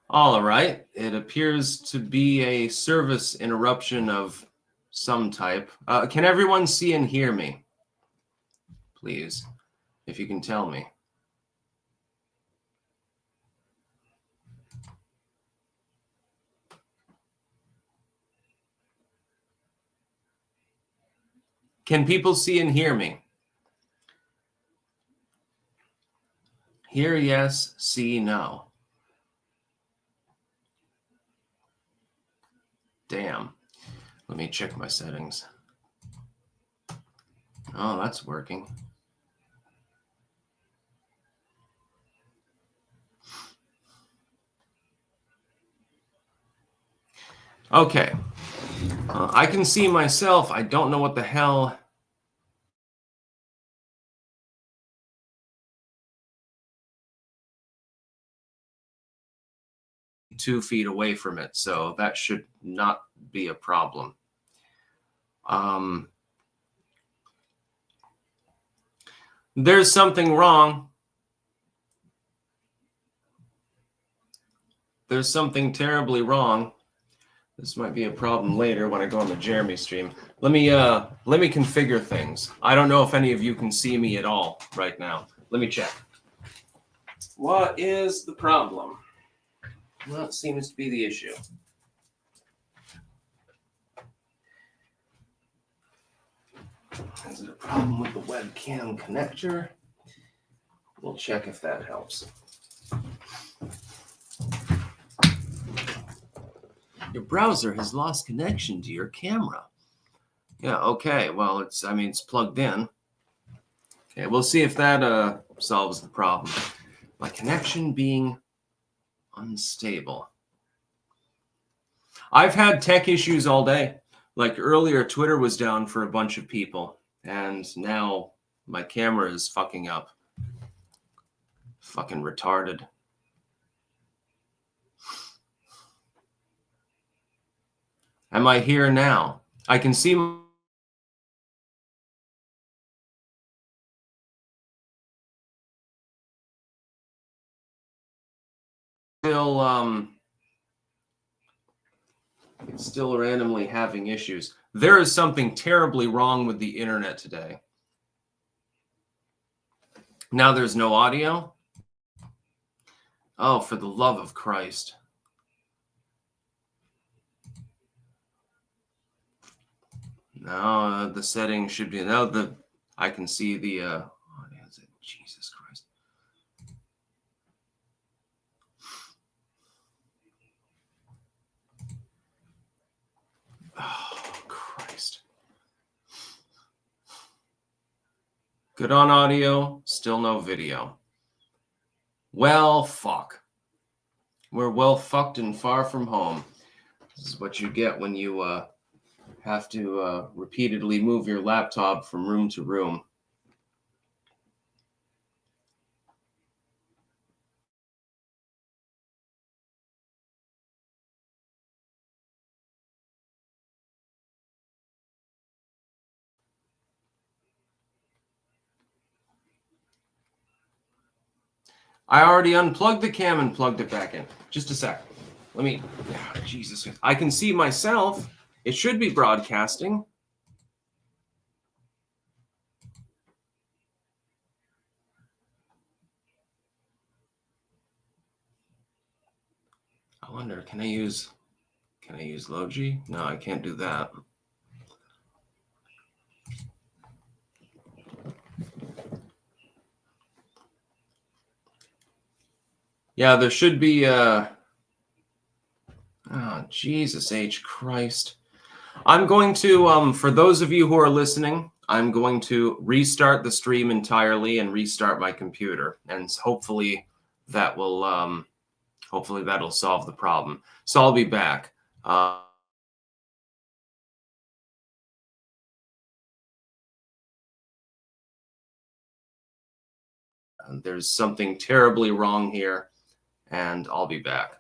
All right. It appears to be a service interruption of some type. Can everyone see and hear me? Please, if you can tell me. Can people see and hear me? Hear, yes. See, no. Damn. Let me check my settings. Oh, that's working. Okay. I can see myself. I don't know what the hell. 2 feet away from it, so that should not be a problem. There's something wrong. There's something terribly wrong. This might be a problem later when I go on the Jeremy stream. Let me configure things. I don't know if any of you can see me at all right now. Let me check. What is the problem? Well, it seems to be the issue. Is it a problem with the webcam connector? We'll check if that helps. Your browser has lost connection to your camera. Yeah, okay. Well, it's plugged in. Okay, we'll see if that solves the problem. My connection being unstable. I've had tech issues all day. Like earlier, Twitter was down for a bunch of people, and now my camera is fucking up. Fucking retarded. Am I here now? I can see it's still randomly having issues. There is something terribly wrong with the internet today. Now there's no audio? Oh, for the love of Christ. No, the settings should be I can see the Jesus Christ. Oh, Christ. Good on audio, still no video. Well, fuck. We're well fucked and far from home. This is what you get when you have to repeatedly move your laptop from room to room. I already unplugged the cam and plugged it back in. Just a sec. Let me, Jesus. I can see myself. It should be broadcasting. I wonder, can I use Logi? No, I can't do that. Yeah, there should be oh, Jesus H. Christ. I'm going to, for those of you who are listening, I'm going to restart the stream entirely and restart my computer. And hopefully that will, hopefully that'll solve the problem. So I'll be back. There's something terribly wrong here, and I'll be back.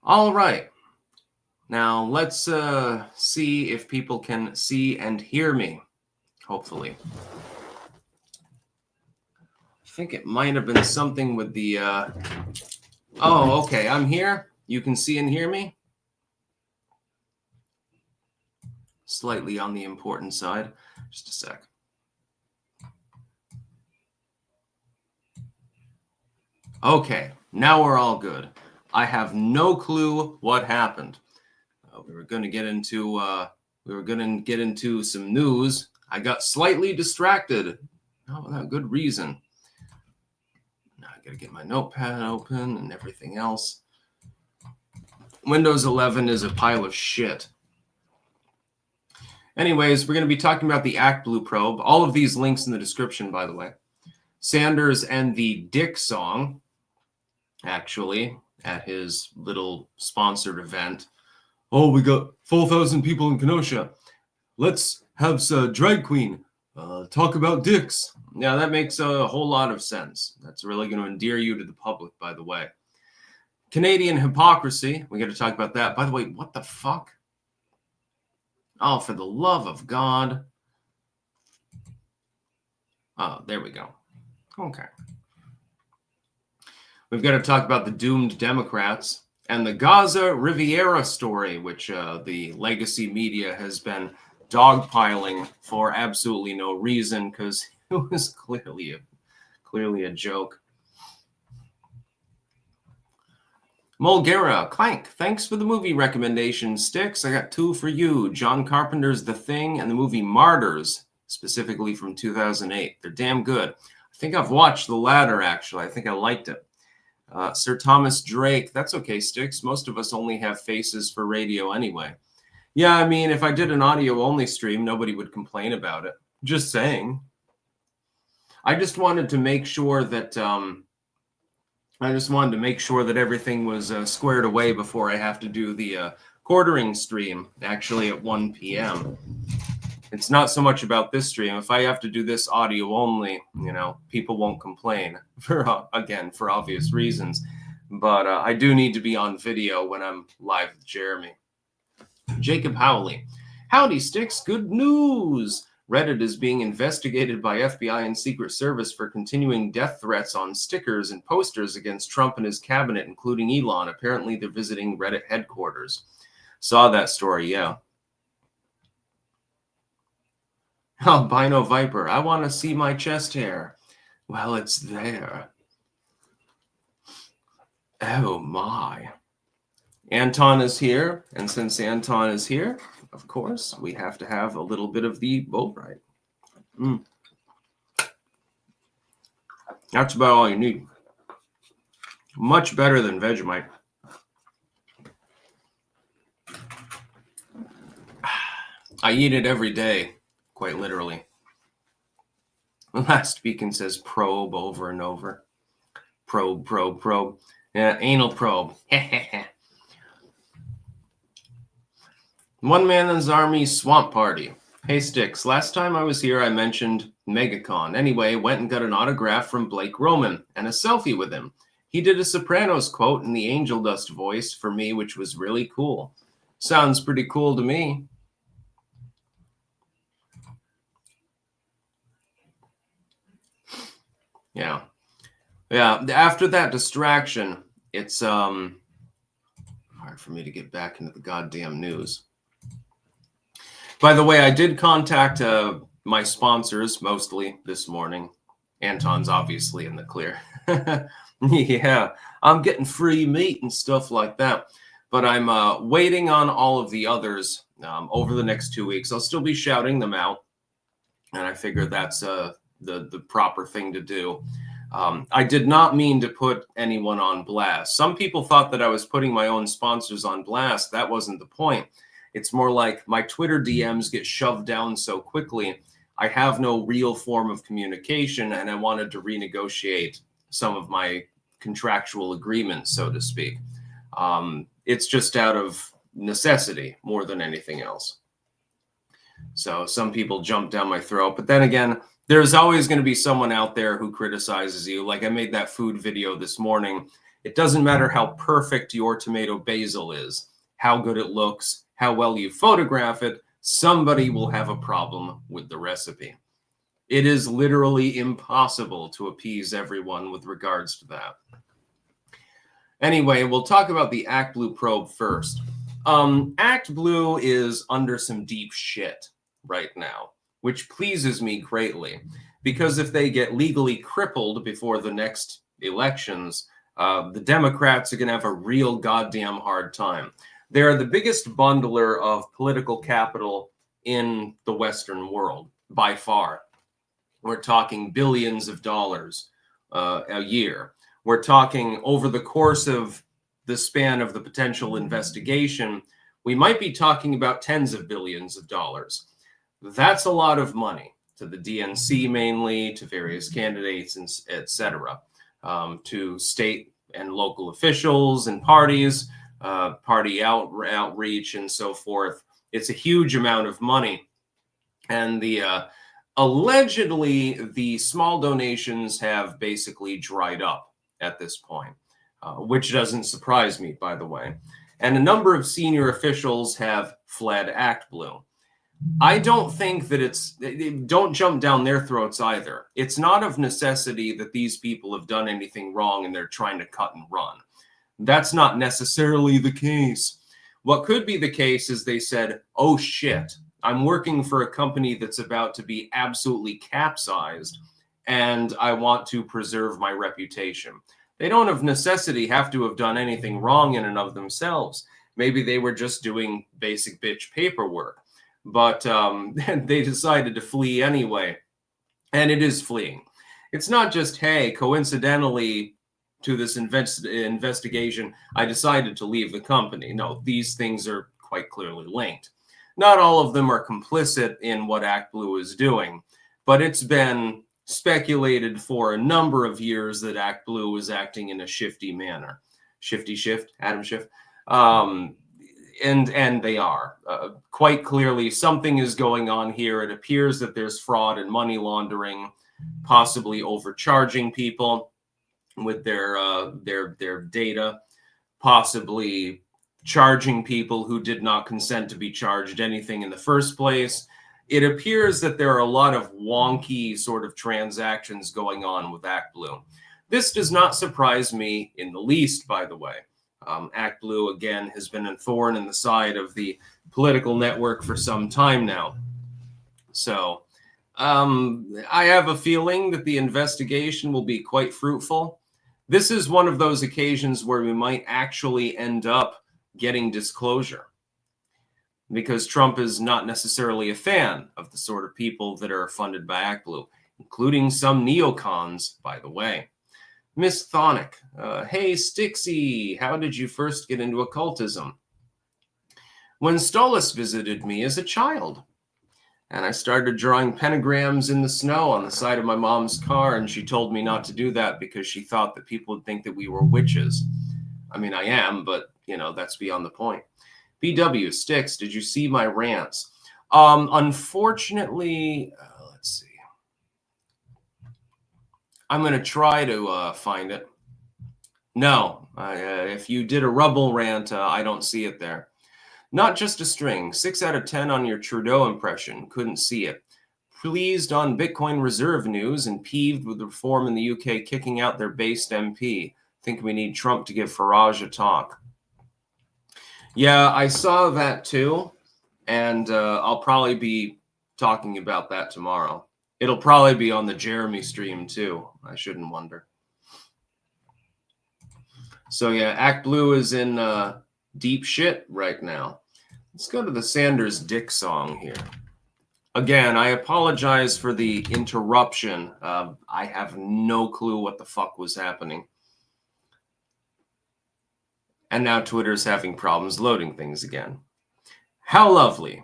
All right. Now let's see if people can see and hear me. Hopefully. I think it might have been something with the... Oh, okay. I'm here. You can see and hear me. Slightly on the important side. Just a sec. Okay. Now we're all good. I have no clue what happened. We were going to get into some news. I got slightly distracted. Not without good reason. Now I got to get my notepad open and everything else. Windows 11 is a pile of shit. Anyways, we're going to be talking about the Actblue probe. All of these links in the description, by the way. Sanders and the Dick song, actually, at his little sponsored event. Oh, we got 4,000 people in Kenosha. Let's have a drag queen talk about dicks. Yeah, that makes a whole lot of sense. That's really going to endear you to the public, by the way. Canadian hypocrisy. We got to talk about that. By the way, what the fuck? Oh, for the love of God. Oh, there we go. Okay. We've got to talk about the doomed Democrats and the Gaza Riviera story, which the legacy media has been dogpiling for absolutely no reason because it was clearly a joke. Mulgera, Clank, thanks for the movie recommendation, Sticks. I got 2 for you. John Carpenter's The Thing and the movie Martyrs, specifically from 2008. They're damn good. I think I've watched the latter, actually. I think I liked it. Sir Thomas Drake, that's okay, Sticks. Most of us only have faces for radio anyway. Yeah, I mean, if I did an audio-only stream, nobody would complain about it. Just saying. I just wanted to make sure that... everything was squared away before I have to do the quartering stream, actually at 1 p.m. It's not so much about this stream. If I have to do this audio only, people won't complain, for obvious reasons. But I do need to be on video when I'm live with Jeremy. Jacob Howley. Howdy, Sticks. Good news. Reddit is being investigated by FBI and Secret Service for continuing death threats on stickers and posters against Trump and his cabinet, including Elon. Apparently, they're visiting Reddit headquarters. Saw that story, yeah. Albino Viper, I want to see my chest hair. Well, it's there. Oh, my. Anton is here, and since Anton is here, of course, we have to have a little bit of the Bullbright. That's about all you need. Much better than Vegemite. I eat it every day, quite literally. The last beacon says probe over and over. Probe, probe, probe. Yeah, anal probe. One Man in His Army Swamp Party. Hey, Sticks, last time I was here, I mentioned MegaCon. Anyway, went and got an autograph from Blake Roman and a selfie with him. He did a Sopranos quote in the angel dust voice for me, which was really cool. Sounds pretty cool to me. Yeah. After that distraction, it's hard for me to get back into the goddamn news. By the way, I did contact my sponsors mostly this morning. Anton's obviously in the clear. Yeah, I'm getting free meat and stuff like that. But I'm waiting on all of the others over the next 2 weeks. I'll still be shouting them out. And I figure that's the proper thing to do. I did not mean to put anyone on blast. Some people thought that I was putting my own sponsors on blast. That wasn't the point. It's more like my Twitter DMs get shoved down so quickly. I have no real form of communication, and I wanted to renegotiate some of my contractual agreements, so to speak. It's just out of necessity more than anything else. So some people jump down my throat. But then again, there's always going to be someone out there who criticizes you. Like I made that food video this morning. It doesn't matter how perfect your tomato basil is, how good it looks, how well you photograph it, somebody will have a problem with the recipe. It is literally impossible to appease everyone with regards to that. Anyway, we'll talk about the Actblue probe first. Actblue is under some deep shit right now, which pleases me greatly, because if they get legally crippled before the next elections, the Democrats are going to have a real goddamn hard time. They're the biggest bundler of political capital in the Western world, by far. We're talking billions of dollars a year. We're talking over the course of the span of the potential investigation, we might be talking about tens of billions of dollars. That's a lot of money to the DNC mainly, to various candidates, and etc., to state and local officials and parties, party outreach, and so forth. It's a huge amount of money. And allegedly, the small donations have basically dried up at this point, which doesn't surprise me, by the way. And a number of senior officials have fled Actblue. I don't think that don't jump down their throats either. It's not of necessity that these people have done anything wrong and they're trying to cut and run. That's not necessarily the case. What could be the case is they said, oh shit, I'm working for a company that's about to be absolutely capsized, and I want to preserve my reputation. They don't of necessity have to have done anything wrong in and of themselves. Maybe they were just doing basic bitch paperwork, but they decided to flee anyway, and it is fleeing. It's not just, hey, coincidentally to this investigation, I decided to leave the company. No, these things are quite clearly linked. Not all of them are complicit in what Actblue is doing, but it's been speculated for a number of years that Actblue is acting in a shifty manner. Adam Schiff. And they are. Quite clearly, something is going on here. It appears that there's fraud and money laundering, possibly overcharging people with their data, possibly charging people who did not consent to be charged anything in the first place. It appears that there are a lot of wonky sort of transactions going on with Actblue. This does not surprise me in the least, by the way. Actblue, again, has been a thorn in the side of the political network for some time now. So I have a feeling that the investigation will be quite fruitful. This is one of those occasions where we might actually end up getting disclosure, because Trump is not necessarily a fan of the sort of people that are funded by Actblue, including some neocons, by the way. Miss Thonic, hey, Stixie, how did you first get into occultism? When Stolas visited me as a child, and I started drawing pentagrams in the snow on the side of my mom's car, and she told me not to do that because she thought that people would think that we were witches. I mean, I am, but, you know, that's beyond the point. BW, Stix, did you see my rants? Unfortunately, let's see. I'm going to try to find it. No, if you did a Rubble rant, I don't see it there. Not just a string. 6 out of 10 on your Trudeau impression. Couldn't see it. Pleased on Bitcoin reserve news and peeved with the reform in the UK kicking out their based MP. Think we need Trump to give Farage a talk. Yeah, I saw that too, and I'll probably be talking about that tomorrow. It'll probably be on the Jeremy stream too. I shouldn't wonder. So yeah, Actblue is in deep shit right now. Let's go to the Sanders Dick song here. Again, I apologize for the interruption. I have no clue what the fuck was happening. And now Twitter's having problems loading things again. How lovely.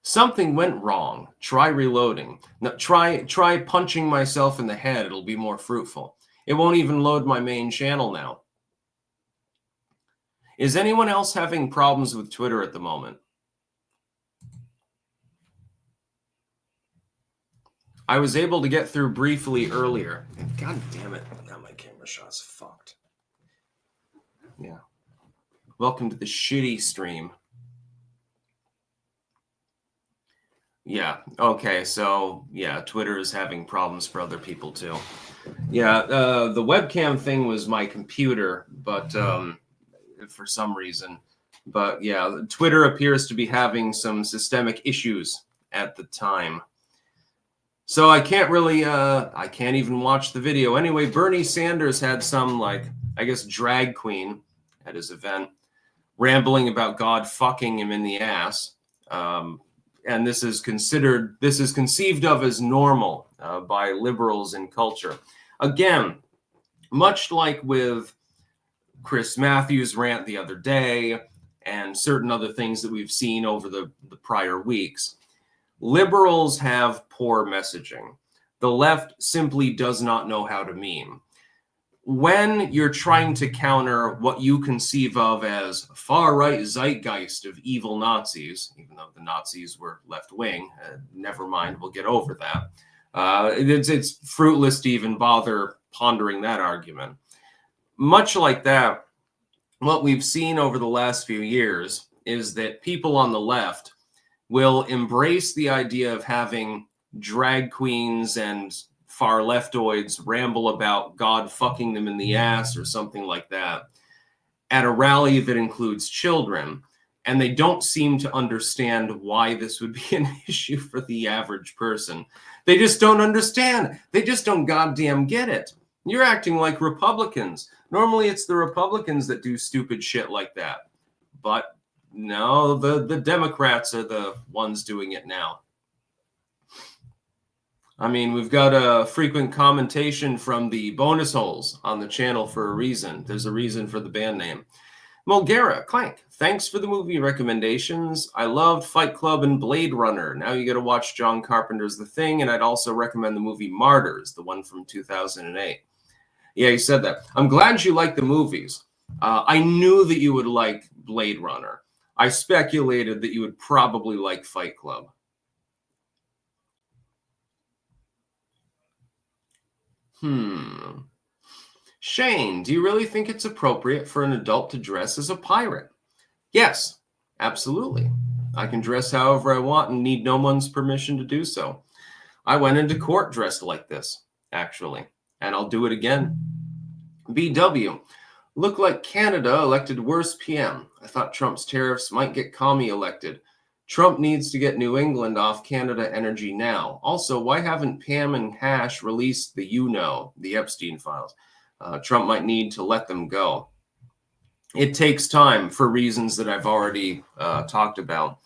Something went wrong. Try reloading. Now, try punching myself in the head. It'll be more fruitful. It won't even load my main channel now. Is anyone else having problems with Twitter at the moment? I was able to get through briefly earlier. God damn it. Now my camera shot's fucked. Yeah. Welcome to the shitty stream. Yeah. Okay. So yeah, Twitter is having problems for other people too. Yeah. The webcam thing was my computer, but for some reason. But yeah, Twitter appears to be having some systemic issues at the time. So I can't really, I can't even watch the video. Anyway, Bernie Sanders had some, like, I guess, drag queen at his event rambling about God fucking him in the ass. And this is conceived of as normal by liberals in culture. Again, much like with Chris Matthews' rant the other day and certain other things that we've seen over the prior weeks, liberals have poor messaging. The left simply does not know how to meme. When you're trying to counter what you conceive of as far-right zeitgeist of evil Nazis, even though the Nazis were left-wing, never mind, we'll get over that. It's fruitless to even bother pondering that argument. Much like that, what we've seen over the last few years is that people on the left will embrace the idea of having drag queens and far leftoids ramble about God fucking them in the ass or something like that at a rally that includes children. And they don't seem to understand why this would be an issue for the average person. They just don't understand. They just don't goddamn get it. You're acting like Republicans. Normally it's the Republicans that do stupid shit like that. But no, the Democrats are the ones doing it now. I mean, we've got a frequent commentation from the bonus holes on the channel for a reason. There's a reason for the band name. Mulgara, Clank, thanks for the movie recommendations. I loved Fight Club and Blade Runner. Now you got to watch John Carpenter's The Thing, and I'd also recommend the movie Martyrs, the one from 2008. Yeah, he said that. I'm glad you like the movies. I knew that you would like Blade Runner. I speculated that you would probably like Fight Club. Shane, do you really think it's appropriate for an adult to dress as a pirate? Yes, absolutely. I can dress however I want and need no one's permission to do so. I went into court dressed like this, actually, and I'll do it again. BW, look like Canada elected worst PM. I thought Trump's tariffs might get Commie elected. Trump needs to get New England off Canada Energy now. Also, why haven't Pam and Hash released the Epstein files? Trump might need to let them go. It takes time for reasons that I've already talked about.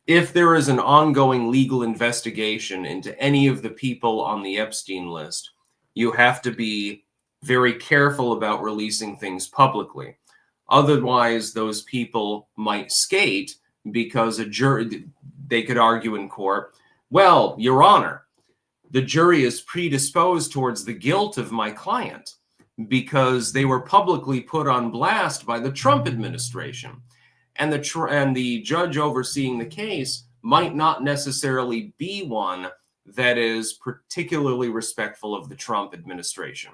If there is an ongoing legal investigation into any of the people on the Epstein list, you have to be very careful about releasing things publicly. Otherwise, those people might skate because a jury, they could argue in court, well, Your Honor, the jury is predisposed towards the guilt of my client because they were publicly put on blast by the Trump administration. And the judge overseeing the case might not necessarily be one that is particularly respectful of the Trump administration.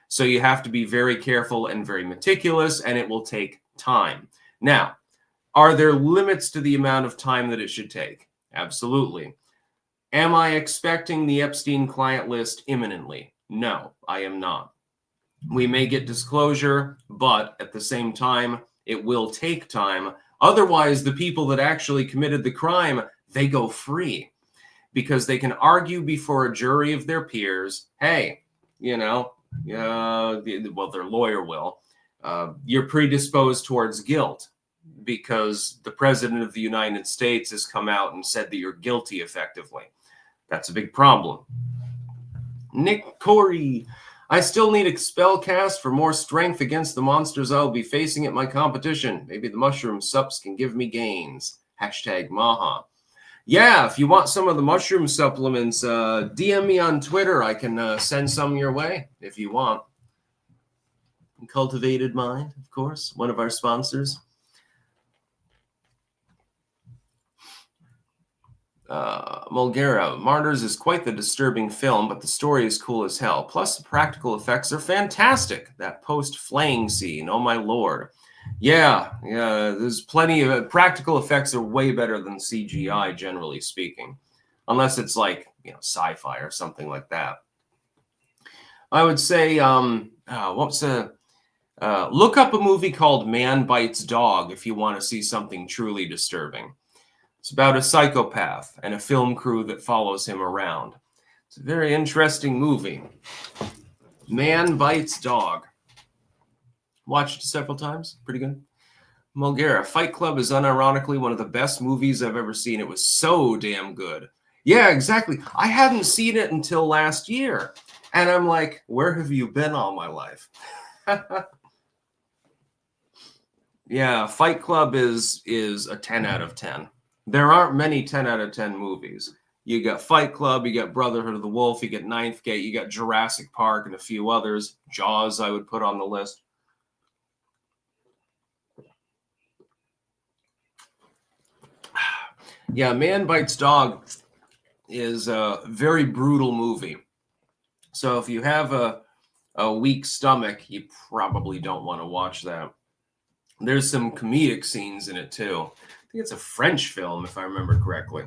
So you have to be very careful and very meticulous, and it will take time. Now, are there limits to the amount of time that it should take? Absolutely. Am I expecting the Epstein client list imminently? No, I am not. We may get disclosure, but at the same time, it will take time. Otherwise, the people that actually committed the crime, they go free because they can argue before a jury of their peers, hey, well, their lawyer will, you're predisposed towards guilt because the president of the United States has come out and said that you're guilty effectively. That's a big problem. Nick Corey, I still need Expelcast for more strength against the monsters I'll be facing at my competition. Maybe the mushroom sups can give me gains. #Maha. Yeah, if you want some of the mushroom supplements, DM me on Twitter. I can send some your way if you want. Cultivated Mind, of course, one of our sponsors. Mulgera, Martyrs is quite the disturbing film, but the story is cool as hell. Plus, the practical effects are fantastic. That post-flaying scene, oh my lord. Yeah, there's plenty of practical effects are way better than CGI, generally speaking. Unless it's like, sci-fi or something like that. I would say, look up a movie called Man Bites Dog if you want to see something truly disturbing. It's about a psychopath and a film crew that follows him around. It's a very interesting movie. Man Bites Dog. Watched it several times. Pretty good. Mulgera, Fight Club is unironically one of the best movies I've ever seen. It was so damn good. Yeah, exactly. I hadn't seen it until last year. And I'm like, where have you been all my life? Yeah, Fight Club is a 10 out of 10. There aren't many 10 out of 10 movies. You got Fight Club, you got Brotherhood of the Wolf, you got Ninth Gate, you got Jurassic Park and a few others. Jaws I would put on the list. Yeah, Man Bites Dog is a very brutal movie. So if you have a weak stomach, you probably don't want to watch that. There's some comedic scenes in it too. I think it's a French film, if I remember correctly.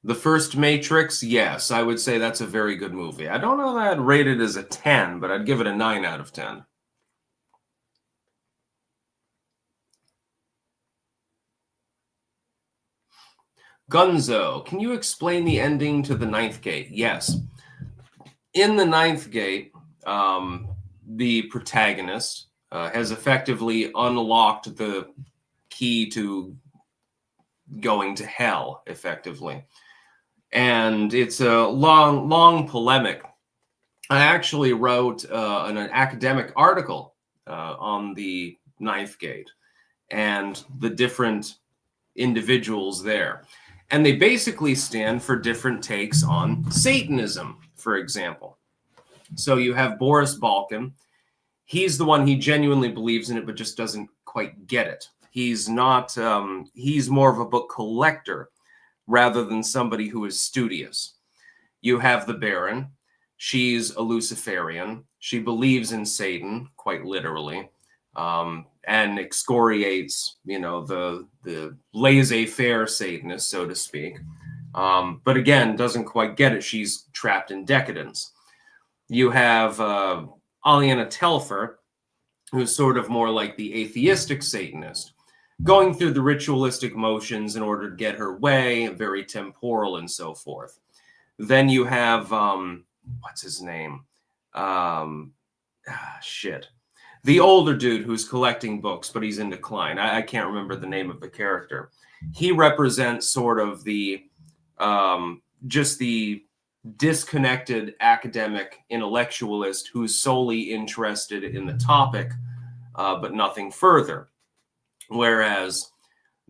The first Matrix, yes, I would say that's a very good movie. I don't know that I'd rate it as a 10, but I'd give it a 9 out of 10. Gunzo, can you explain the ending to the Ninth Gate? Yes. In the Ninth Gate, the protagonist has effectively unlocked the key to going to hell, effectively. And it's a long polemic. I actually wrote an academic article on the Ninth Gate and the different individuals there. And they basically stand for different takes on Satanism, for example. So you have Boris Balkan. He's the one, he genuinely believes in it, but just doesn't quite get it. He's not, he's more of a book collector rather than somebody who is studious. You have the Baron. She's a Luciferian. She believes in Satan, quite literally, and excoriates, the laissez-faire Satanist, so to speak. But again, doesn't quite get it. She's trapped in decadence. You have Aliena Telfer, who's sort of more like the atheistic Satanist, going through the ritualistic motions in order to get her way, very temporal and so forth. Then you have, what's his name? The older dude who's collecting books, but he's in decline. I can't remember the name of the character. He represents sort of the, just the disconnected academic intellectualist who's solely interested in the topic, but nothing further. Whereas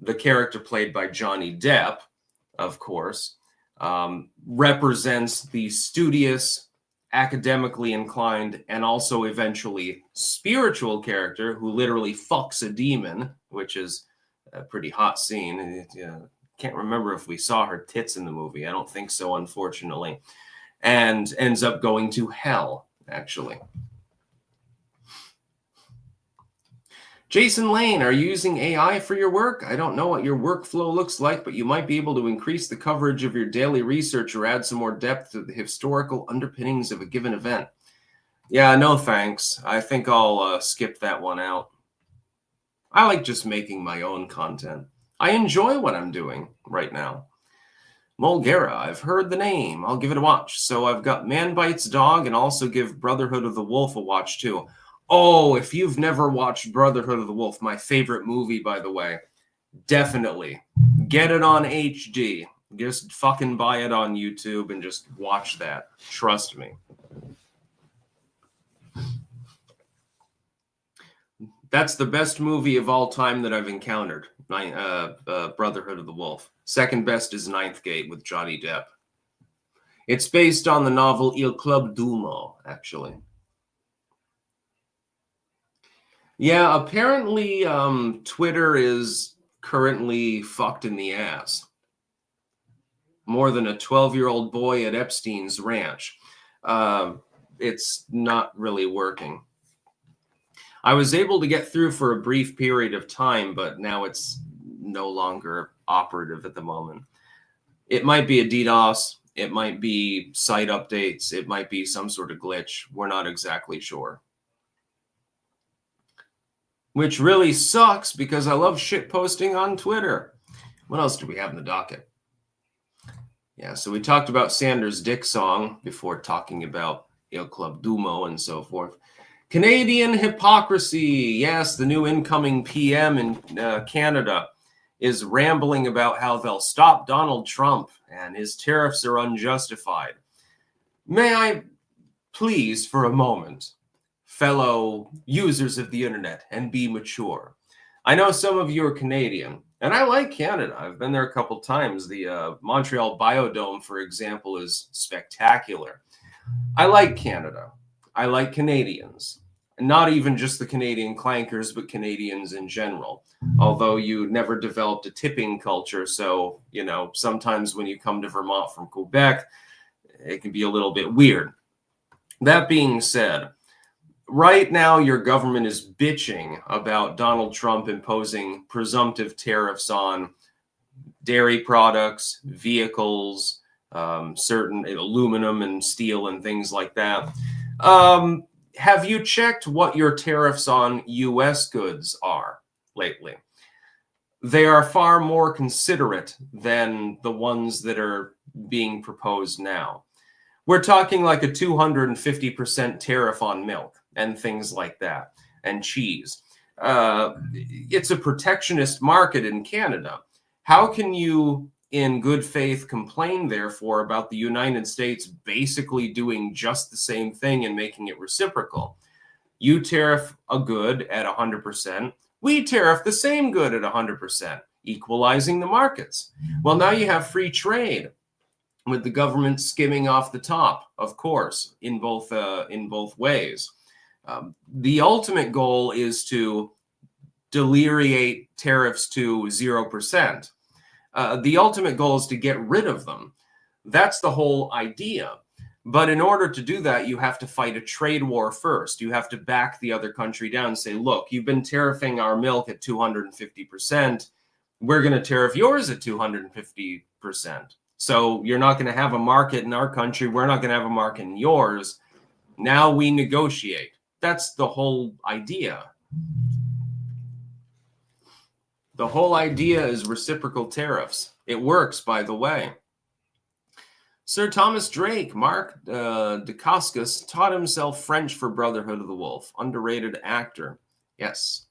the character played by Johnny Depp, of course, represents the studious, academically inclined, and also eventually spiritual character who literally fucks a demon, which is a pretty hot scene. Can't remember if we saw her tits in the movie. I don't think so, unfortunately. And ends up going to hell, actually. Jason Lane, are you using AI for your work? I don't know what your workflow looks like, but you might be able to increase the coverage of your daily research or add some more depth to the historical underpinnings of a given event. Yeah, no thanks. I think I'll skip that one out. I like just making my own content. I enjoy what I'm doing right now. Mulgera, I've heard the name. I'll give it a watch. So I've got Man Bites Dog and also give Brotherhood of the Wolf a watch too. Oh, if you've never watched Brotherhood of the Wolf, my favorite movie, by the way, definitely get it on HD. Just fucking buy it on YouTube and just watch that. Trust me. That's the best movie of all time that I've encountered. Brotherhood of the Wolf. Second best is Ninth Gate with Johnny Depp. It's based on the novel Il Club d'Humo, actually. Yeah, apparently Twitter is currently fucked in the ass. More than a 12-year-old boy at Epstein's ranch. It's not really working. I was able to get through for a brief period of time, but now it's no longer operative at the moment. It might be a DDoS. It might be site updates. It might be some sort of glitch. We're not exactly sure. Which really sucks because I love shit posting on Twitter. What else do we have in the docket? Yeah, so we talked about Sanders' Dick song before talking about Il Club Dumo and so forth. Canadian hypocrisy. Yes, the new incoming PM in Canada is rambling about how they'll stop Donald Trump and his tariffs are unjustified. May I please, for a moment, fellow users of the internet, and be mature? I know some of you are Canadian, and I like Canada. I've been there a couple times. The Montreal Biodome, for example, is spectacular. I like Canada. I like Canadians. Not even just the Canadian clankers, but Canadians in general. Although you never developed a tipping culture, so, you know, sometimes when you come to Vermont from Quebec, it can be a little bit weird. That being said, right now your government is bitching about Donald Trump imposing presumptive tariffs on dairy products, vehicles, certain aluminum and steel and things like that. Have you checked what your tariffs on U.S. goods are lately? They are far more considerate than the ones that are being proposed now. We're talking like a 250% tariff on milk and things like that, and cheese. It's a protectionist market in Canada. How can you, in good faith, complain, therefore, about the United States basically doing just the same thing and making it reciprocal? You tariff a good at 100%. We tariff the same good at 100%, equalizing the markets. Well, now you have free trade, with the government skimming off the top, of course, in both ways. The ultimate goal is to deliriate tariffs to 0%. The ultimate goal is to get rid of them. That's the whole idea. But in order to do that, you have to fight a trade war first. You have to back the other country down and say, look, you've been tariffing our milk at 250%. We're going to tariff yours at 250%. So you're not going to have a market in our country. We're not going to have a market in yours. Now we negotiate. That's the whole idea. The whole idea is reciprocal tariffs. It works, by the way. Sir Thomas Drake, Mark Dacascos, taught himself French for Brotherhood of the Wolf. Underrated actor. Yes.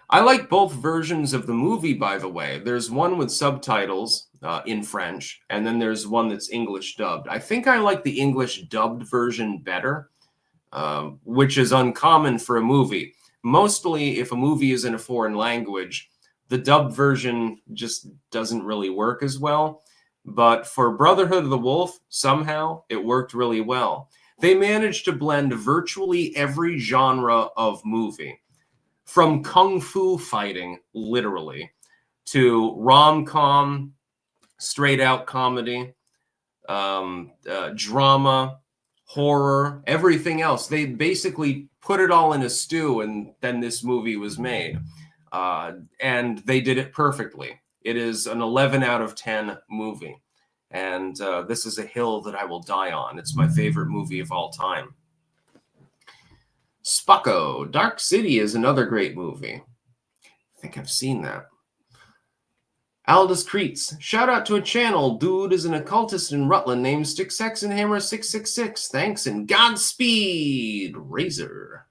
I like both versions of the movie, by the way. There's one with subtitles in French, and then there's one that's English dubbed. I think I like the English dubbed version better, which is uncommon for a movie. Mostly, if a movie is in a foreign language, the dubbed version just doesn't really work as well. But for Brotherhood of the Wolf, somehow it worked really well. They managed to blend virtually every genre of movie, from kung fu fighting, literally, to rom-com, straight-out comedy, drama, horror, everything else. They basically put it all in a stew, and then this movie was made. And they did it perfectly. It is an 11 out of 10 movie. And this is a hill that I will die on. It's my favorite movie of all time. Spocko, Dark City is another great movie. I think I've seen that. Aldous Creets, shout out to a channel. Dude is an occultist in Rutland named Stick Sex and Hammer 666. Thanks and Godspeed, Razor.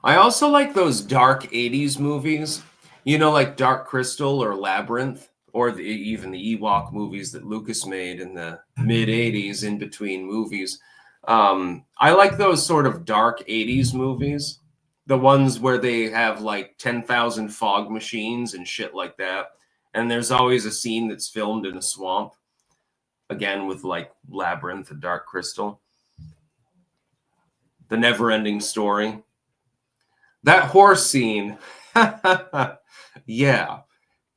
I also like those dark 80s movies, you know, like Dark Crystal or Labyrinth, or even the Ewok movies that Lucas made in the mid 80s in between movies. I like those sort of dark 80s movies, the ones where they have like 10,000 fog machines and shit like that. And there's always a scene that's filmed in a swamp. again with like Labyrinth and Dark Crystal. The Never-Ending Story. That horse scene, yeah.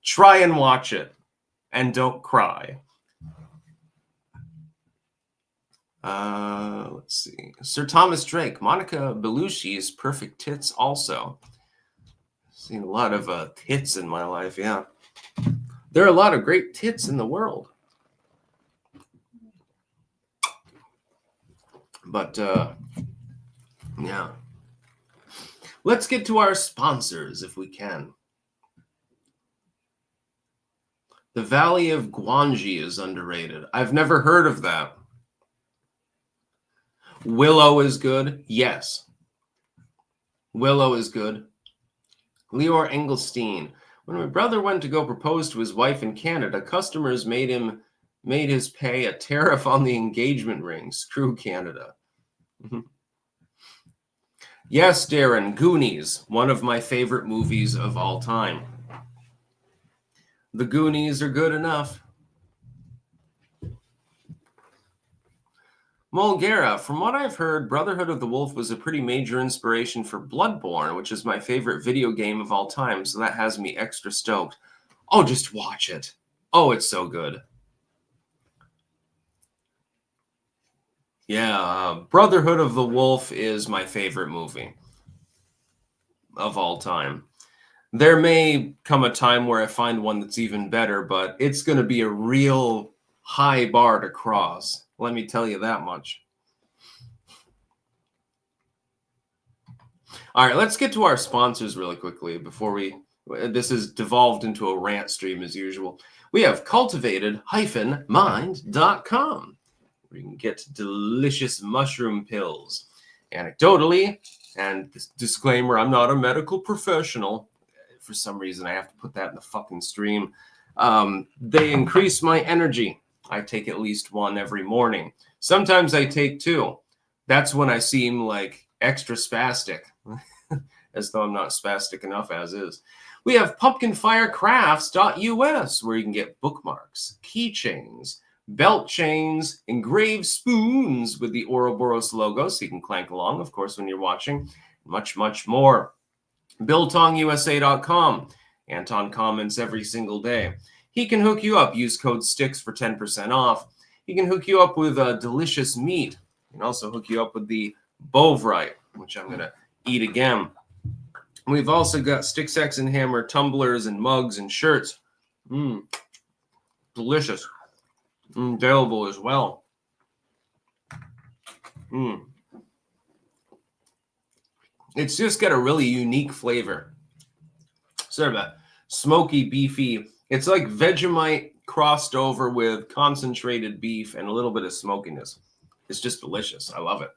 Try and watch it, and don't cry. Let's see. Sir Thomas Drake, Monica Bellusci's perfect tits also. Seen a lot of tits in my life, yeah. There are a lot of great tits in the world. But, yeah. Let's get to our sponsors if we can. The Valley of Guanji is underrated. I've never heard of that. Willow is good. Yes. Willow is good. Leor Engelstein. When my brother went to go propose to his wife in Canada, customers made his pay a tariff on the engagement ring. Screw Canada. Yes, Darren, Goonies, one of my favorite movies of all time. The Goonies are good enough. Mulgera, from what I've heard, Brotherhood of the Wolf was a pretty major inspiration for Bloodborne, which is my favorite video game of all time, so that has me extra stoked. Oh, just watch it. Oh, it's so good. Yeah, Brotherhood of the Wolf is my favorite movie of all time. There may come a time where I find one that's even better, but it's going to be a real high bar to cross. Let me tell you that much. All right, let's get to our sponsors really quickly before this is devolved into a rant stream as usual. We have cultivated-mind.com, where you can get delicious mushroom pills. Anecdotally, and this disclaimer, I'm not a medical professional. For some reason, I have to put that in the fucking stream. They increase my energy. I take at least one every morning. Sometimes I take two. That's when I seem like extra spastic, as though I'm not spastic enough as is. We have pumpkinfirecrafts.us, where you can get bookmarks, keychains, belt chains, engraved spoons with the Ouroboros logo, so you can clank along, of course, when you're watching. Much, much more. BillTongUSA.com. Anton comments every single day. He can hook you up. Use code STICKS for 10% off. He can hook you up with delicious meat. He can also hook you up with the Bovrite, which I'm going to eat again. We've also got Stick, Sex, and Hammer tumblers and mugs and shirts. Delicious. Available as well. It's just got a really unique flavor. Sort of a smoky, beefy. It's like Vegemite crossed over with concentrated beef and a little bit of smokiness. It's just delicious. I love it.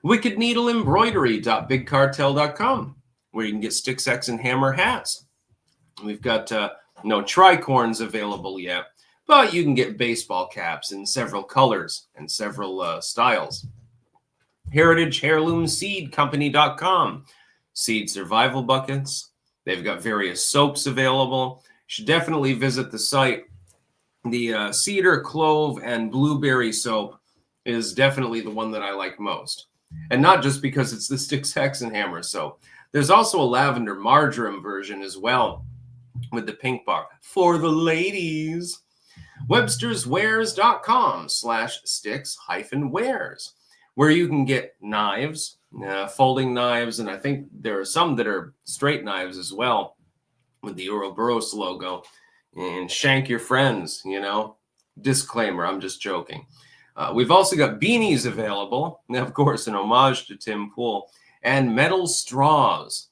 Wicked Needle Embroidery.bigcartel.com, where you can get Stick, Sex, and Hammer hats. We've got no tricorns available yet, but you can get baseball caps in several colors and several styles. Heritage Heirloom Seed Company.com. Seed survival buckets. They've got various soaps available. You should definitely visit the site. The cedar, clove, and blueberry soap is definitely the one that I like most. And not just because it's the Stick, Sex, and Hammer soap. There's also a lavender marjoram version as well with the pink bar for the ladies. Websterswares.com/sticks-wares, where you can get knives, folding knives, and I think there are some that are straight knives as well with the Ouroboros logo. And shank your friends, you know. Disclaimer, I'm just joking. We've also got beanies available, and of course, an homage to Tim Pool, and metal straws.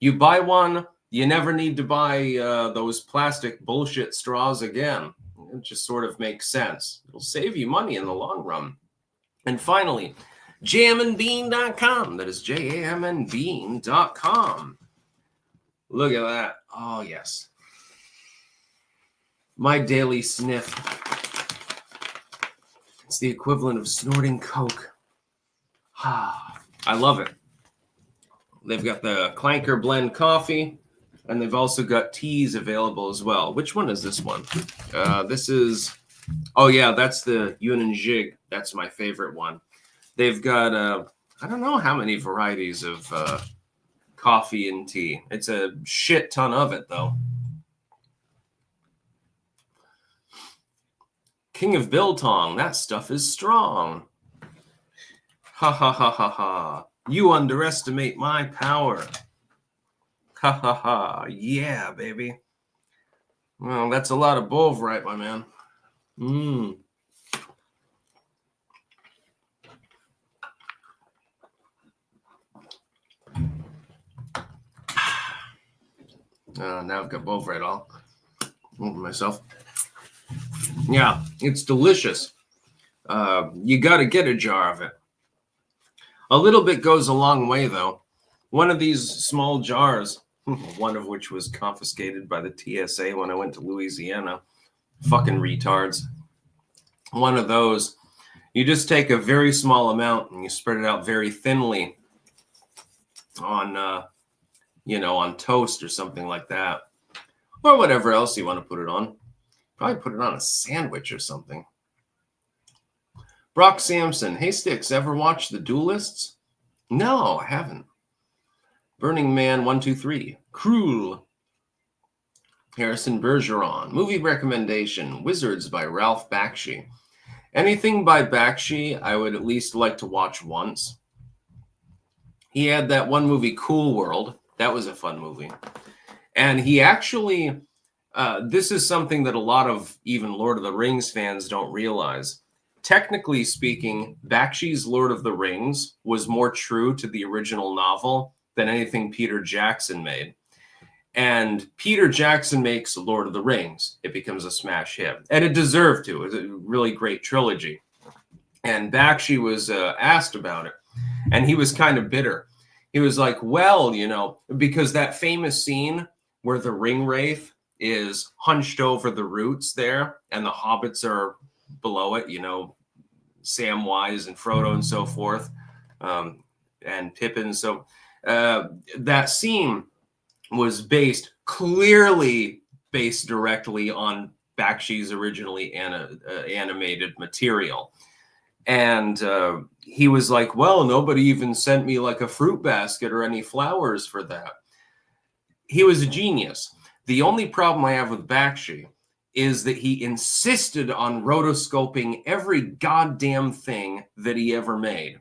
You buy one, you never need to buy those plastic bullshit straws again. It just sort of makes sense. It'll save you money in the long run. And finally, jamandbean.com. That is jamandbean.com. Look at that. Oh, yes. My daily sniff. It's the equivalent of snorting Coke. I love it. They've got the Clanker Blend coffee, and they've also got teas available as well. Which one is this one? This is Oh yeah, that's the Yun and Jig. That's my favorite one. They've got I don't know how many varieties of coffee and tea. It's a shit ton of it though. King of Biltong, that stuff is strong. Ha ha ha ha ha. You underestimate my power. Ha ha ha. Yeah, baby. Well, that's a lot of bull, right, my man? Now I've got Bovrite all over myself. Yeah, it's delicious. You got to get a jar of it. A little bit goes a long way, though. One of these small jars, one of which was confiscated by the TSA when I went to Louisiana. Fucking retards. One of those, you just take a very small amount and you spread it out very thinly on, on toast or something like that. Or whatever else you want to put it on. Probably put it on a sandwich or something. Brock Sampson. Hey, Sticks, ever watch The Duelists? No, I haven't. Burning Man 123. Cruel. Harrison Bergeron. Movie recommendation. Wizards by Ralph Bakshi. Anything by Bakshi, I would at least like to watch once. He had that one movie, Cool World. That was a fun movie. And he actually, this is something that a lot of even Lord of the Rings fans don't realize. Technically speaking, Bakshi's Lord of the Rings was more true to the original novel than anything Peter Jackson made. And Peter Jackson makes Lord of the Rings. It becomes a smash hit. And it deserved to. It was a really great trilogy. And Bakshi was asked about it. And he was kind of bitter. He was like, well, because that famous scene where the ring wraith is hunched over the roots there and the hobbits are below it, Samwise and Frodo and so forth, and Pippin. So that scene was clearly based directly on Bakshi's originally animated material. And he was like, well, nobody even sent me like a fruit basket or any flowers for that. He was a genius. The only problem I have with Bakshi is that he insisted on rotoscoping every goddamn thing that he ever made.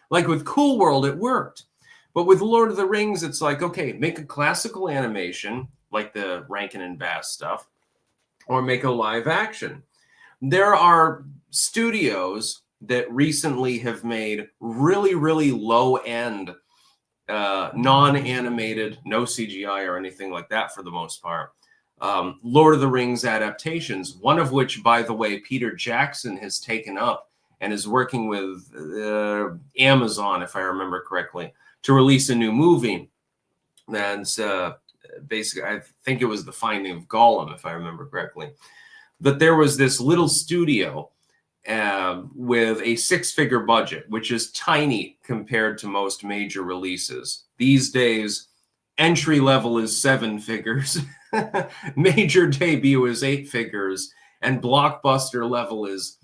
Like with Cool World, it worked. But with Lord of the Rings, it's like, okay, make a classical animation, like the Rankin and Bass stuff, or make a live action. There are studios that recently have made really, really low-end, non-animated, no CGI or anything like that for the most part, Lord of the Rings adaptations, one of which, by the way, Peter Jackson has taken up and is working with Amazon, if I remember correctly, to release a new movie. That's basically, I think it was The Finding of Gollum, if I remember correctly. But there was this little studio with a 6-figure budget, which is tiny compared to most major releases. These days, entry level is 7 figures, major debut is 8 figures, and blockbuster level is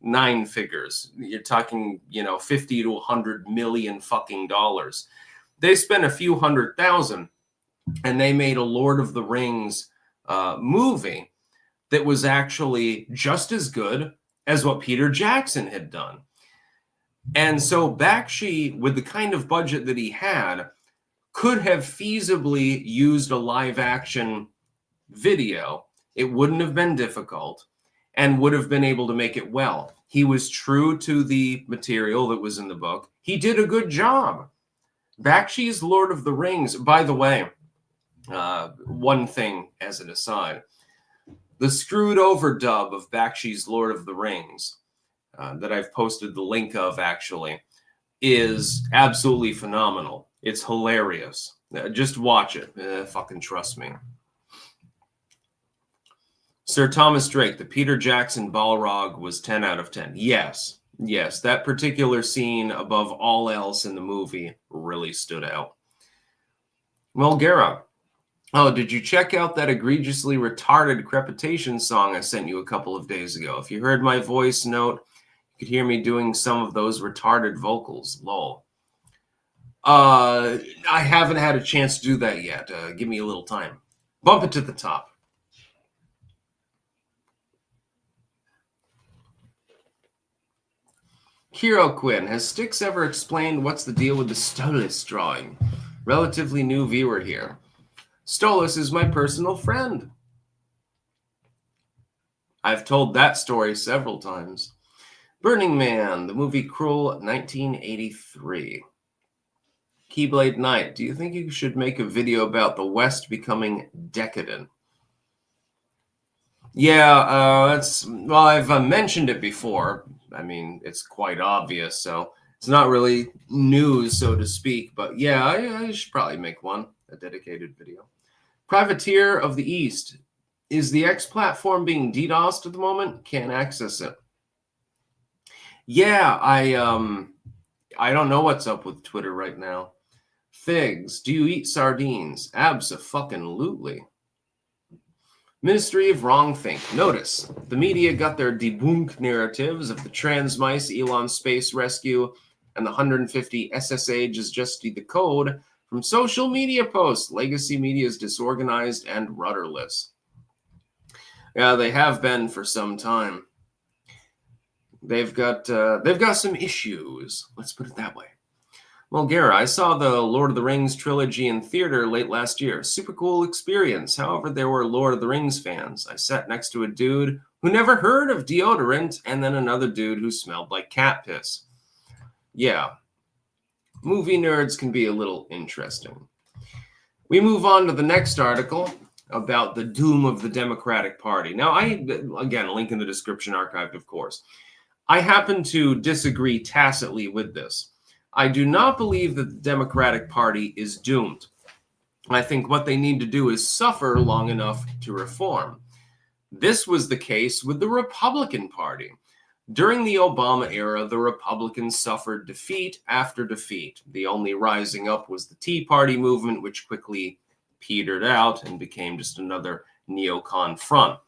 9 figures. You're talking, 50 to 100 million fucking dollars. They spent a few $100,000 and they made a Lord of the Rings movie that was actually just as good as what Peter Jackson had done. And so Bakshi, with the kind of budget that he had, could have feasibly used a live action video. It wouldn't have been difficult and would have been able to make it well. He was true to the material that was in the book. He did a good job. Bakshi's Lord of the Rings, by the way, one thing as an aside, the screwed over dub of Bakshi's Lord of the Rings that I've posted the link of actually is absolutely phenomenal. It's hilarious. Just watch it. Fucking trust me. Sir Thomas Drake, the Peter Jackson Balrog was 10 out of 10. Yes, that particular scene above all else in the movie really stood out. Mulgera, Oh, did you check out that egregiously retarded crepitation song I sent you a couple of days ago? If you heard my voice note, you could hear me doing some of those retarded vocals. Lol. I haven't had a chance to do that yet. Give me a little time. Bump it to the top. Hero Quinn, has Styx ever explained what's the deal with the Stolas drawing? Relatively new viewer here. Stolas is my personal friend. I've told that story several times. Burning Man, the movie Cruel, 1983. Keyblade Knight, do you think you should make a video about the West becoming decadent? Yeah, I've mentioned it before. I mean, it's quite obvious, so it's not really news, so to speak. But yeah, I should probably make one, a dedicated video. Privateer of the East. Is the X platform being DDoSed at the moment? Can't access it. Yeah, I don't know what's up with Twitter right now. Figs, do you eat sardines? Abso-fucking-lutely. Ministry of Wrongthink. Notice, the media got their debunk narratives of the transmice Elon space rescue and the 150 SSH is just the code from social media posts. Legacy media is disorganized and rudderless. Yeah, they have been for some time. They've got some issues. Let's put it that way. Mulgara, I saw the Lord of the Rings trilogy in theater late last year. Super cool experience. However, there were Lord of the Rings fans. I sat next to a dude who never heard of deodorant and then another dude who smelled like cat piss. Yeah. Movie nerds can be a little interesting. We move on to the next article about the doom of the Democratic Party. Now, again, link in the description, archived, of course. I happen to disagree tacitly with this. I do not believe that the Democratic Party is doomed. I think what they need to do is suffer long enough to reform. This was the case with the Republican Party. During the Obama era, the Republicans suffered defeat after defeat. The only rising up was the Tea Party movement, which quickly petered out and became just another neocon front.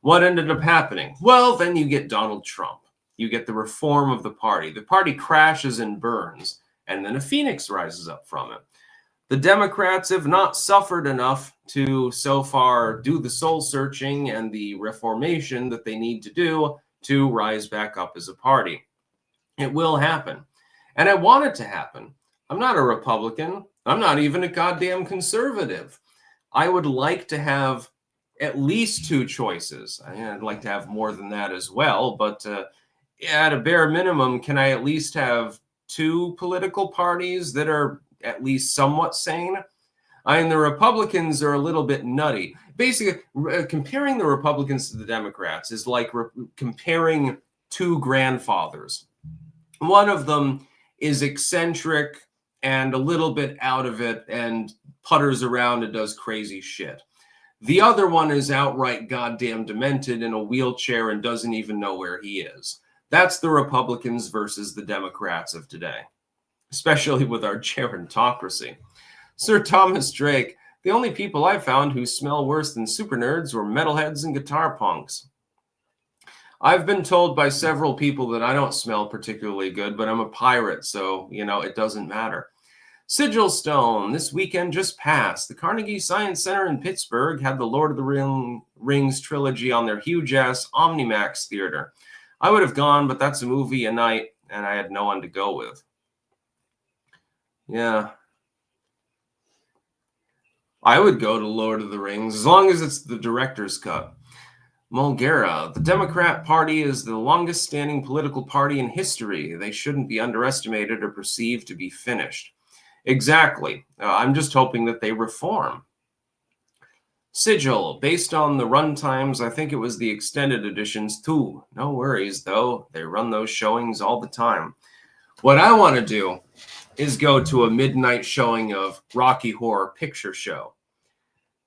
What ended up happening? Well, then you get Donald Trump. You get the reform of the party. The party crashes and burns, and then a phoenix rises up from it. The Democrats have not suffered enough to so far do the soul searching and the reformation that they need to do to rise back up as a party. It will happen. And I want it to happen. I'm not a Republican. I'm not even a goddamn conservative. I would like to have at least two choices. I'd like to have more than that as well, but at a bare minimum, can I at least have two political parties that are at least somewhat sane? I mean, the Republicans are a little bit nutty. Basically, comparing the Republicans to the Democrats is like comparing two grandfathers. One of them is eccentric and a little bit out of it and putters around and does crazy shit. The other one is outright goddamn demented in a wheelchair and doesn't even know where he is. That's the Republicans versus the Democrats of today, especially with our gerontocracy. Sir Thomas Drake, the only people I found who smell worse than super nerds were metalheads and guitar punks. I've been told by several people that I don't smell particularly good, but I'm a pirate, so, it doesn't matter. Sigil Stone, this weekend just passed. The Carnegie Science Center in Pittsburgh had the Lord of the Rings trilogy on their huge-ass Omnimax theater. I would have gone, but that's a movie a night, and I had no one to go with. Yeah. I would go to Lord of the Rings, as long as it's the director's cut. Mulgara, the Democrat Party is the longest-standing political party in history. They shouldn't be underestimated or perceived to be finished. Exactly. I'm just hoping that they reform. Sigil, based on the run times, I think it was the extended editions too. No worries, though. They run those showings all the time. What I want to do is go to a midnight showing of Rocky Horror Picture Show.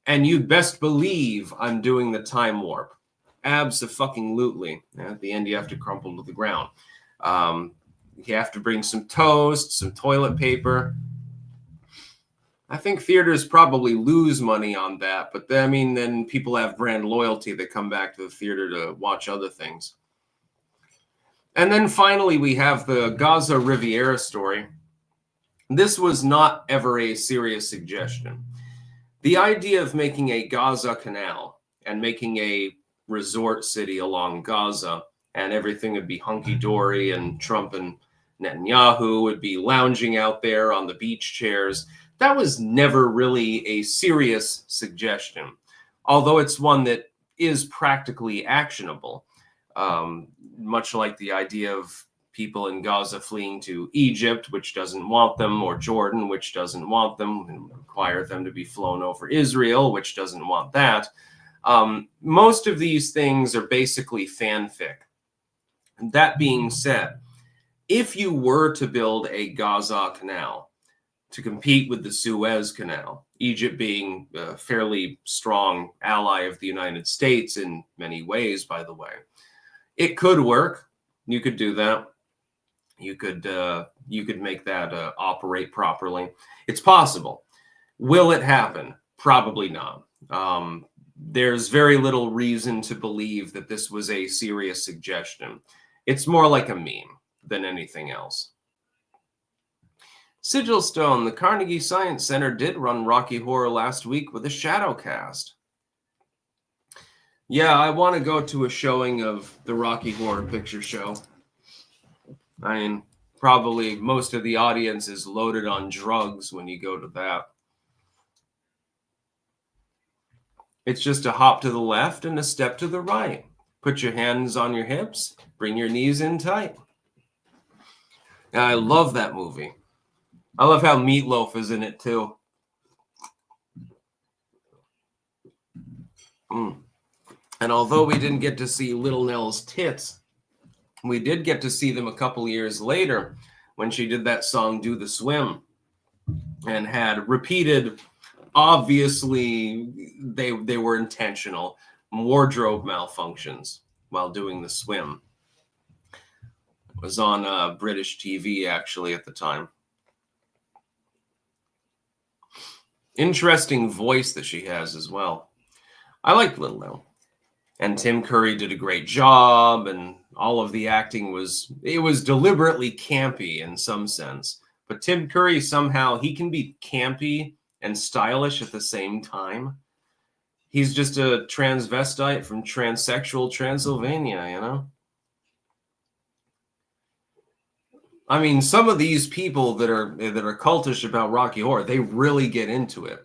And you'd best believe I'm doing the time warp. Abso-fucking-lutely. At the end, you have to crumple to the ground. You have to bring some toast, some toilet paper. I think theaters probably lose money on that, but I mean, then people have brand loyalty that come back to the theater to watch other things. And then finally, we have the Gaza Riviera story. This was not ever a serious suggestion. The idea of making a Gaza canal and making a resort city along Gaza and everything would be hunky-dory and Trump and Netanyahu would be lounging out there on the beach chairs, that was never really a serious suggestion, although it's one that is practically actionable, much like the idea of people in Gaza fleeing to Egypt, which doesn't want them, or Jordan, which doesn't want them, and require them to be flown over Israel, which doesn't want that. Most of these things are basically fanfic. That being said, if you were to build a Gaza canal to compete with the Suez Canal, Egypt being a fairly strong ally of the United States in many ways, by the way, it could work. You could do that. You could make that operate properly. It's possible. Will it happen? Probably not. There's very little reason to believe that this was a serious suggestion. It's more like a meme than anything else. Sigil Stone, the Carnegie Science Center did run Rocky Horror last week with a shadow cast. Yeah, I want to go to a showing of the Rocky Horror Picture Show. I mean, probably most of the audience is loaded on drugs when you go to that. It's just a hop to the left and a step to the right. Put your hands on your hips, bring your knees in tight. I love that movie. I love how Meatloaf is in it too. And although we didn't get to see Little Nell's tits, we did get to see them a couple years later when she did that song Do the Swim and had repeated, obviously they were intentional, wardrobe malfunctions while doing the swim. It was on British TV actually at the time. Interesting voice that she has as well. I like Little Nell. And Tim Curry did a great job, and all of the acting was deliberately campy in some sense. But Tim Curry somehow, he can be campy and stylish at the same time. He's just a transvestite from transsexual Transylvania, you know? I mean, some of these people that are cultish about Rocky Horror, they really get into it.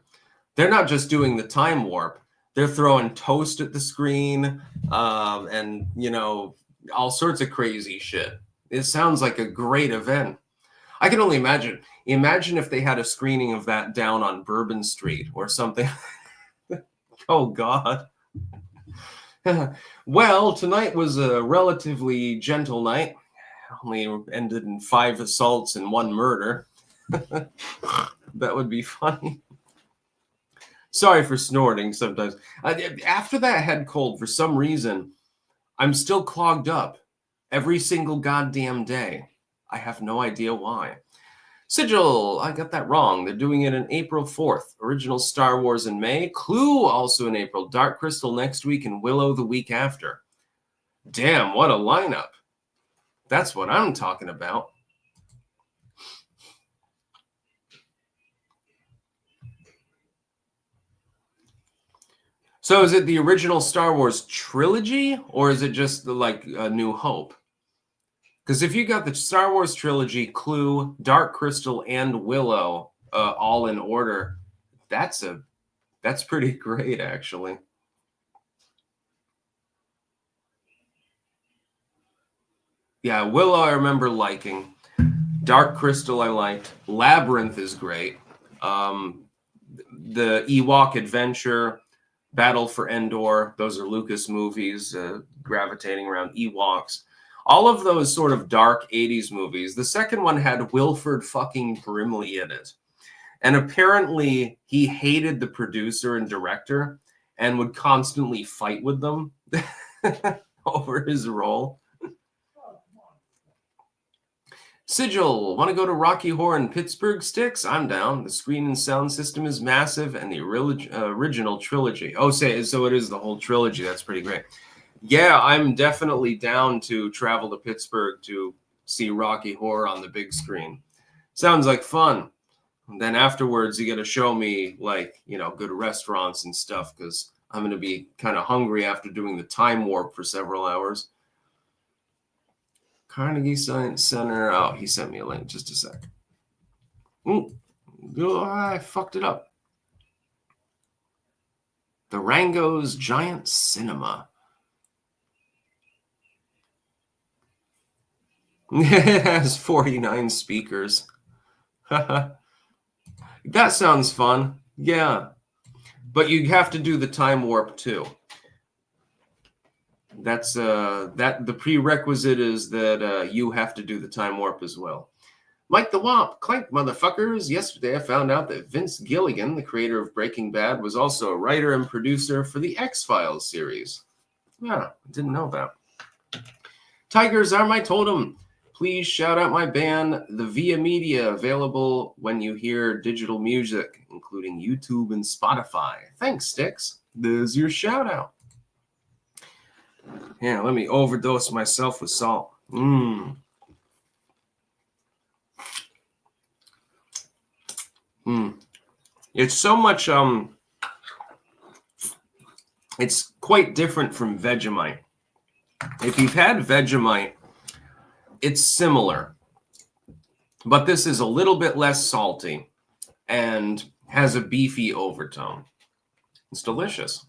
They're not just doing the time warp. They're throwing toast at the screen and, you know, all sorts of crazy shit. It sounds like a great event. I can only imagine. Imagine if they had a screening of that down on Bourbon Street or something. Oh, God. Well, tonight was a relatively gentle night. Only ended in 5 assaults and 1 murder. That would be funny. Sorry for snorting sometimes. After that head cold, for some reason, I'm still clogged up every single goddamn day. I have no idea why. Sigil, I got that wrong. They're doing it on April 4th. Original Star Wars in May. Clue also in April. Dark Crystal next week and Willow the week after. Damn, what a lineup. That's what I'm talking about. So is it the original Star Wars trilogy, or is it just like A New Hope? Because if you got the Star Wars trilogy, Clue, Dark Crystal, and Willow all in order, that's pretty great, actually. Yeah, Willow I remember liking. Dark Crystal I liked. Labyrinth is great. The Ewok Adventure, Battle for Endor, those are Lucas movies gravitating around Ewoks. All of those sort of dark 80s movies. The second one had Wilford fucking Brimley in it. And apparently he hated the producer and director and would constantly fight with them over his role. Sigil, want to go to Rocky Horror in Pittsburgh, Sticks? I'm down. The screen and sound system is massive, and the original trilogy. Oh, so it is the whole trilogy. That's pretty great. Yeah, I'm definitely down to travel to Pittsburgh to see Rocky Horror on the big screen. Sounds like fun. And then afterwards, you got to show me, like, good restaurants and stuff, because I'm going to be kind of hungry after doing the time warp for several hours. Carnegie Science Center. Oh, he sent me a link. Just a sec. Ooh, I fucked it up. The Rango's Giant Cinema. It has 49 speakers. That sounds fun. Yeah. But you have to do the time warp too. That's the prerequisite is that you have to do the time warp as well. Mike the Womp, clank motherfuckers. Yesterday I found out that Vince Gilligan, the creator of Breaking Bad, was also a writer and producer for the X-Files series. Yeah, I didn't know that. Tigers are my totem. Please shout out my band, The Via Media, available when you hear digital music, including YouTube and Spotify. Thanks, Sticks. There's your shout out. Yeah, let me overdose myself with salt. It's so much, it's quite different from Vegemite. If you've had Vegemite, it's similar, but this is a little bit less salty and has a beefy overtone. It's delicious.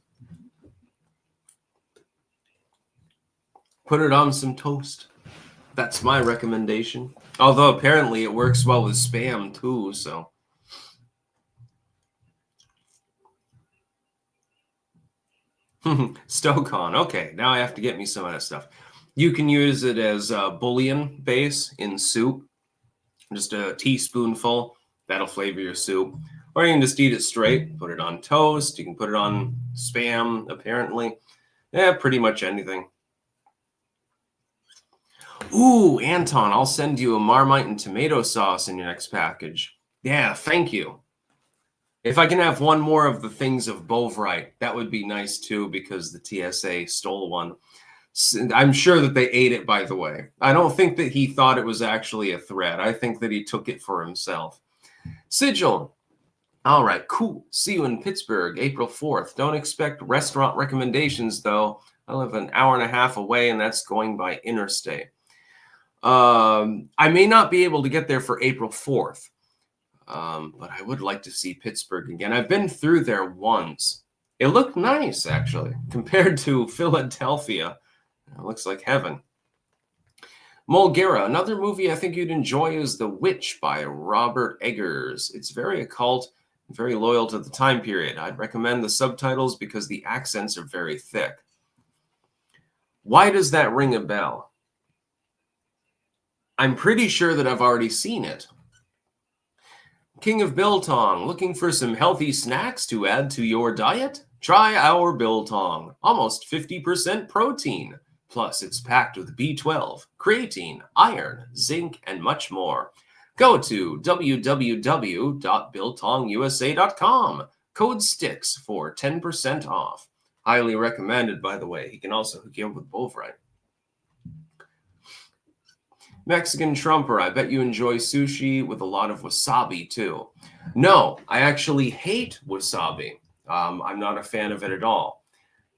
Put it on some toast. That's my recommendation. Although apparently it works well with Spam too, so. Stokon. Okay, now I have to get me some of that stuff. You can use it as a bouillon base in soup. Just a teaspoonful. That'll flavor your soup. Or you can just eat it straight. Put it on toast. You can put it on Spam, apparently. Yeah, pretty much anything. Ooh, Anton, I'll send you a Marmite and tomato sauce in your next package. Yeah, thank you. If I can have one more of the things of Bovrite, that would be nice too, because the TSA stole one. I'm sure that they ate it, by the way. I don't think that he thought it was actually a threat. I think that he took it for himself. Sigil. All right, cool. See you in Pittsburgh, April 4th. Don't expect restaurant recommendations, though. I live an hour and a half away, and that's going by interstate. I may not be able to get there for April 4th, but I would like to see Pittsburgh again. I've been through there once. It looked nice, actually, compared to Philadelphia. It looks like heaven. Mulgera, another movie I think you'd enjoy is The Witch by Robert Eggers. It's very occult, very loyal to the time period. I'd recommend the subtitles because the accents are very thick. Why does that ring a bell? I'm pretty sure that I've already seen it. King of Biltong, looking for some healthy snacks to add to your diet? Try our Biltong, almost 50% protein. Plus, it's packed with B12, creatine, iron, zinc, and much more. Go to www.biltongusa.com. Code STICKS for 10% off. Highly recommended, by the way. He can also hook you up with Bovrite. Mexican Trumper, I bet you enjoy sushi with a lot of wasabi, too. No, I actually hate wasabi. I'm not a fan of it at all.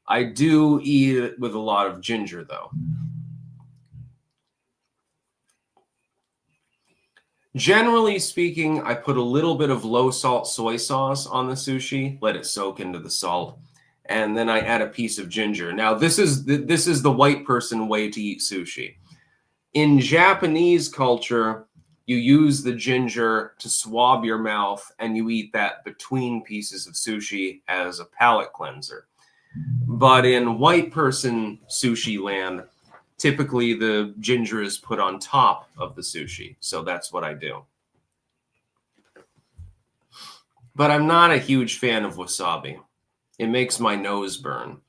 I do eat it with a lot of ginger, though. Generally speaking, I put a little bit of low-salt soy sauce on the sushi, let it soak into the salt, and then I add a piece of ginger. Now, this is the white person way to eat sushi. In Japanese culture, you use the ginger to swab your mouth, and you eat that between pieces of sushi as a palate cleanser. But in white person sushi land, typically the ginger is put on top of the sushi. So that's what I do. But I'm not a huge fan of wasabi. It makes my nose burn.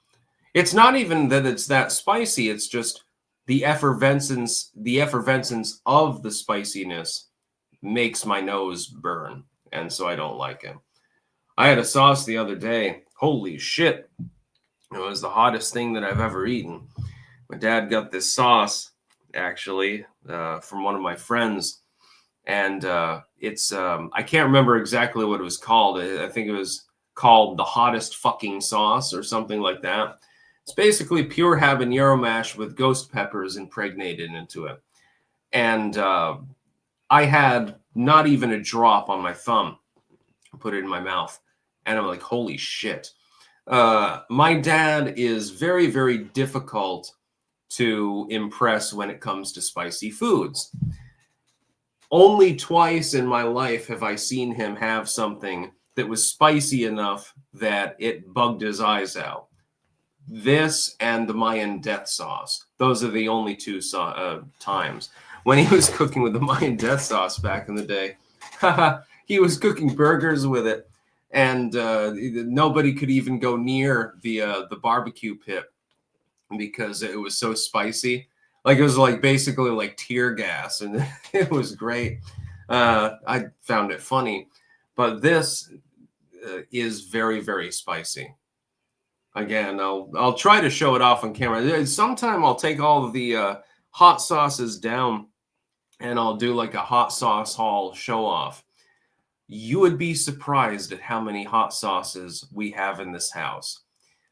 It's not even that it's that spicy. It's just the effervescence of the spiciness makes my nose burn, and so I don't like it. I had a sauce the other day. Holy shit. It was the hottest thing that I've ever eaten. My dad got this sauce, actually, from one of my friends. And it's, I can't remember exactly what it was called. I think it was called the hottest fucking sauce or something like that. It's basically pure habanero mash with ghost peppers impregnated into it. And I had not even a drop on my thumb. I put it in my mouth. And I'm like, holy shit. My dad is very, very difficult to impress when it comes to spicy foods. Only twice in my life have I seen him have something that was spicy enough that it bugged his eyes out. This and the Mayan death sauce. Those are the only two times. When he was cooking with the Mayan death sauce back in the day, he was cooking burgers with it. And nobody could even go near the barbecue pit because it was so spicy. Like it was like basically like tear gas, and it was great. I found it funny, but this is very, very spicy. Again, I'll try to show it off on camera. Sometime I'll take all of the hot sauces down, and I'll do like a hot sauce haul show off. You would be surprised at how many hot sauces we have in this house.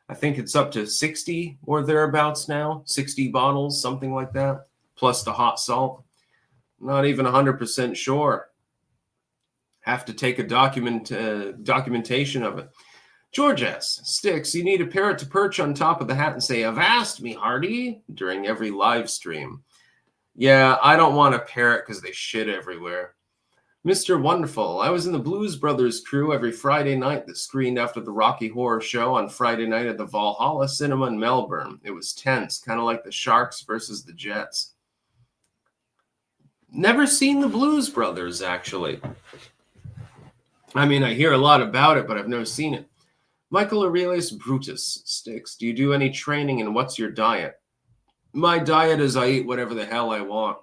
I think it's up to 60 or thereabouts now, 60 bottles, something like that, plus the hot salt. Not even 100% sure. Have to take a documentation of it. George S. Sticks, you need a parrot to perch on top of the hat and say, "Avast me, Hardy," during every live stream. Yeah, I don't want a parrot because they shit everywhere. Mr. Wonderful, I was in the Blues Brothers crew every Friday night that screened after the Rocky Horror Show on Friday night at the Valhalla Cinema in Melbourne. It was tense, kind of like the Sharks versus the Jets. Never seen the Blues Brothers, actually. I mean, I hear a lot about it, but I've never seen it. Michael Aurelius Brutus Sticks, do you do any training and what's your diet? My diet is I eat whatever the hell I want.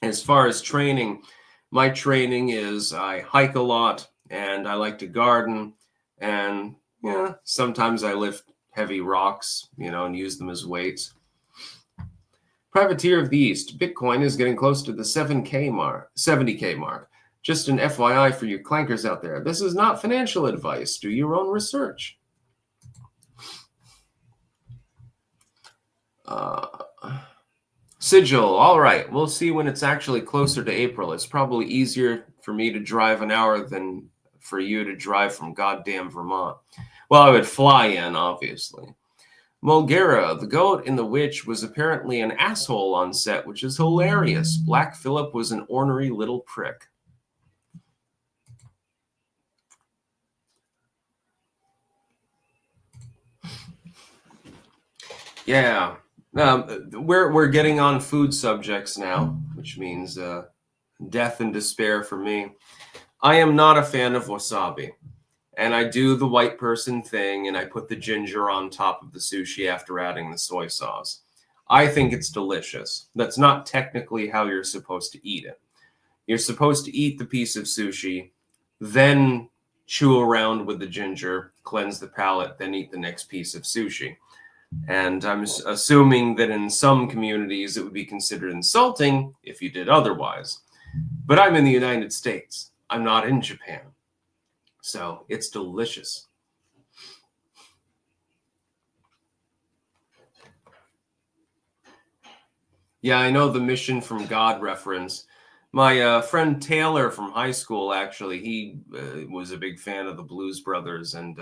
As far as training, my training is I hike a lot and I like to garden, and sometimes I lift heavy rocks, and use them as weights. Privateer of the East, Bitcoin is getting close to the 70K mark. Just an FYI for you clankers out there. This is not financial advice. Do your own research. Sigil, all right. We'll see when it's actually closer to April. It's probably easier for me to drive an hour than for you to drive from goddamn Vermont. Well, I would fly in, obviously. Mulgera, the goat in The Witch, was apparently an asshole on set, which is hilarious. Black Phillip was an ornery little prick. Yeah. We're getting on food subjects now, which means death and despair for me. I am not a fan of wasabi, and I do the white person thing, and I put the ginger on top of the sushi after adding the soy sauce. I think it's delicious. That's not technically how you're supposed to eat it. You're supposed to eat the piece of sushi, then chew around with the ginger, cleanse the palate, then eat the next piece of sushi. And I'm assuming that in some communities it would be considered insulting if you did otherwise. But I'm in the United States. I'm not in Japan. So it's delicious. Yeah, I know the Mission from God reference. My friend Taylor from high school, actually, he was a big fan of the Blues Brothers. And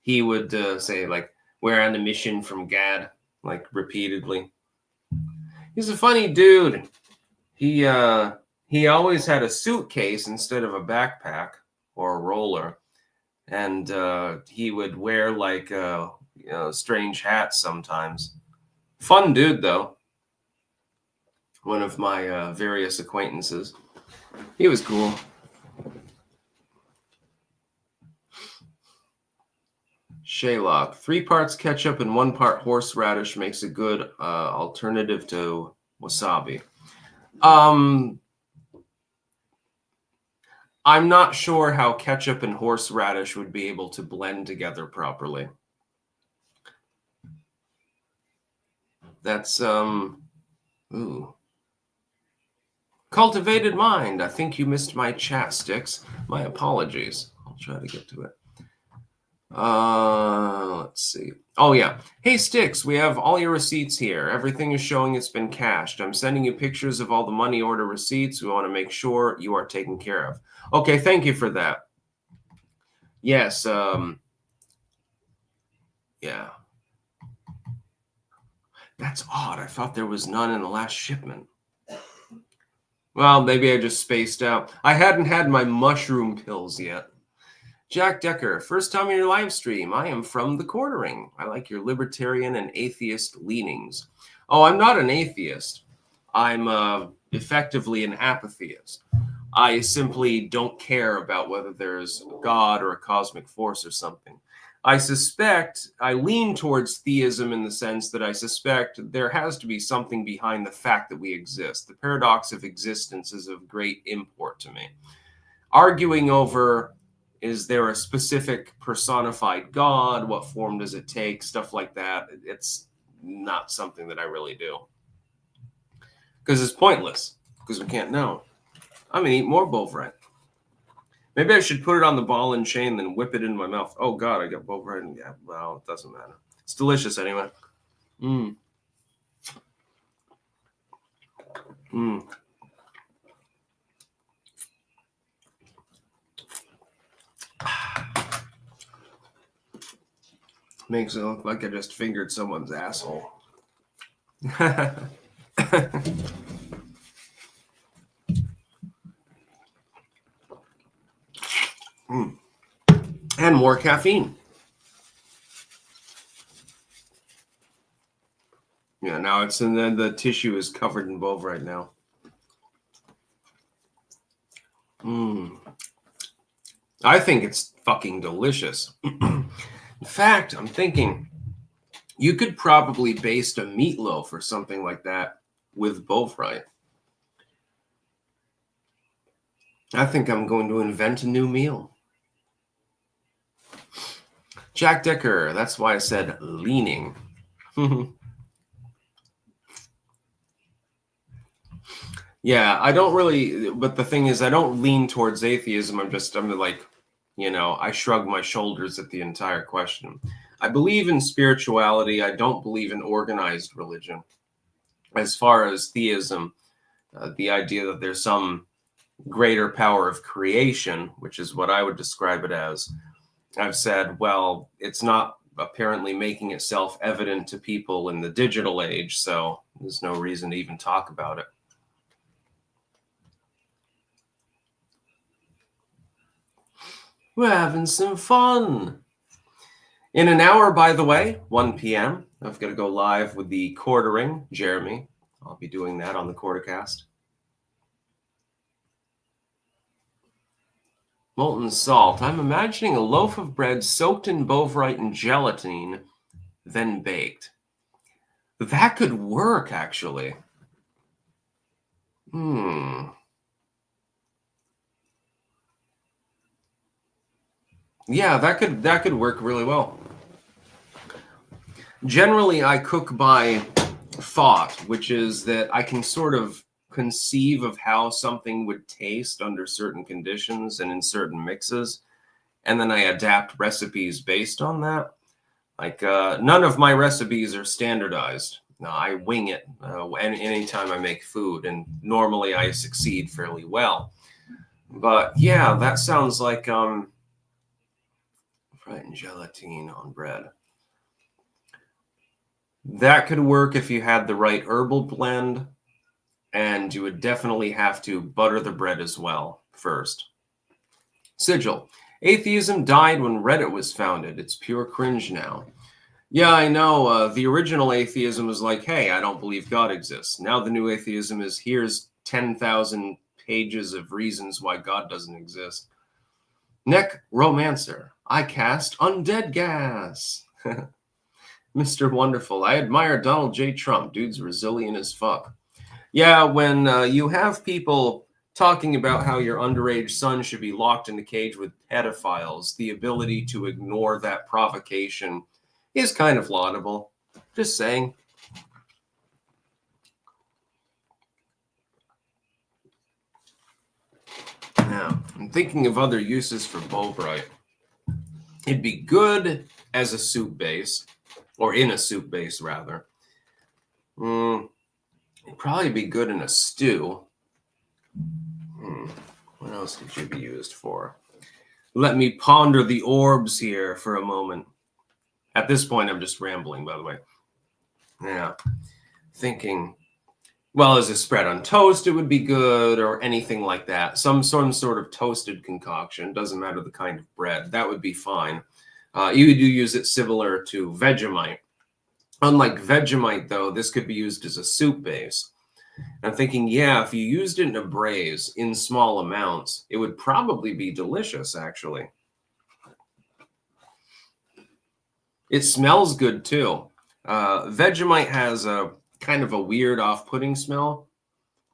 he would say, like, "We're on a mission from God," like repeatedly. He's a funny dude. He always had a suitcase instead of a backpack or a roller, and he would wear like strange hats sometimes. Fun dude though. One of my various acquaintances. He was cool. Shaylock, 3 parts ketchup and 1 part horseradish makes a good alternative to wasabi. I'm not sure how ketchup and horseradish would be able to blend together properly. That's, ooh. Cultivated mind. I think you missed my chat, Sticks. My apologies. I'll try to get to it. Let's see. Oh, yeah. Hey, Sticks, we have all your receipts here. Everything is showing it's been cashed. I'm sending you pictures of all the money order receipts. We want to make sure you are taken care of. Okay, thank you for that. Yes, yeah. That's odd. I thought there was none in the last shipment. Well, maybe I just spaced out. I hadn't had my mushroom pills yet. Jack Decker, first time in your live stream. I am from the Quartering. I like your libertarian and atheist leanings. Oh, I'm not an atheist. I'm effectively an apatheist. I simply don't care about whether there's God or a cosmic force or something. I lean towards theism in the sense that I suspect there has to be something behind the fact that we exist. The paradox of existence is of great import to me. Arguing over, is there a specific personified God? What form does it take? Stuff like that. It's not something that I really do. Because it's pointless. Because we can't know. I'm going to eat more Bovrite. Maybe I should put it on the ball and chain, then whip it in my mouth. Oh, God, I got Bovrite. Yeah, well, it doesn't matter. It's delicious anyway. Mmm. Mmm. Makes it look like I just fingered someone's asshole. And more caffeine. Yeah, now it's in the tissue is covered in Bovrite now. I think it's fucking delicious. In fact, I'm thinking you could probably baste a meatloaf or something like that with Bovrite. I think I'm going to invent a new meal. Jack Decker, that's why I said leaning. Yeah, I don't really, but the thing is, I don't lean towards atheism. I'm like, I shrug my shoulders at the entire question. I believe in spirituality. I don't believe in organized religion. As far as theism, the idea that there's some greater power of creation, which is what I would describe it as, I've said, well, it's not apparently making itself evident to people in the digital age, so there's no reason to even talk about it. We're having some fun. In an hour, by the way, 1 p.m., I've got to go live with the Quartering, Jeremy. I'll be doing that on the Quartercast. Molten salt. I'm imagining a loaf of bread soaked in Bovrite and gelatin, then baked. That could work, actually. Yeah, that could work really well. Generally, I cook by thought, which is that I can sort of conceive of how something would taste under certain conditions and in certain mixes, and then I adapt recipes based on that. Like, none of my recipes are standardized. No, I wing it anytime I make food, and normally I succeed fairly well. But yeah, that sounds like fried gelatin on bread. That could work if you had the right herbal blend, and you would definitely have to butter the bread as well first. Sigil. Atheism died when Reddit was founded. It's pure cringe now. Yeah, I know. The original atheism was like, hey, I don't believe God exists. Now the new atheism is, here's 10,000 pages of reasons why God doesn't exist. Neck Romancer. I cast undead gas. Mr. Wonderful. I admire Donald J. Trump. Dude's resilient as fuck. Yeah, when you have people talking about how your underage son should be locked in a cage with pedophiles, the ability to ignore that provocation is kind of laudable. Just saying. Now, I'm thinking of other uses for Bowbright. It'd be good as a soup base, or in a soup base, rather. It'd probably be good in a stew. What else could you be used for? Let me ponder the orbs here for a moment. At this point, I'm just rambling, by the way. Yeah. Thinking, well, as a spread on toast, it would be good, or anything like that. Some sort of toasted concoction. Doesn't matter the kind of bread. That would be fine. You do use it similar to Vegemite. Unlike Vegemite, though, this could be used as a soup base. I'm thinking, yeah, if you used it in a braise in small amounts, it would probably be delicious, actually. It smells good, too. Vegemite has a kind of a weird off-putting smell.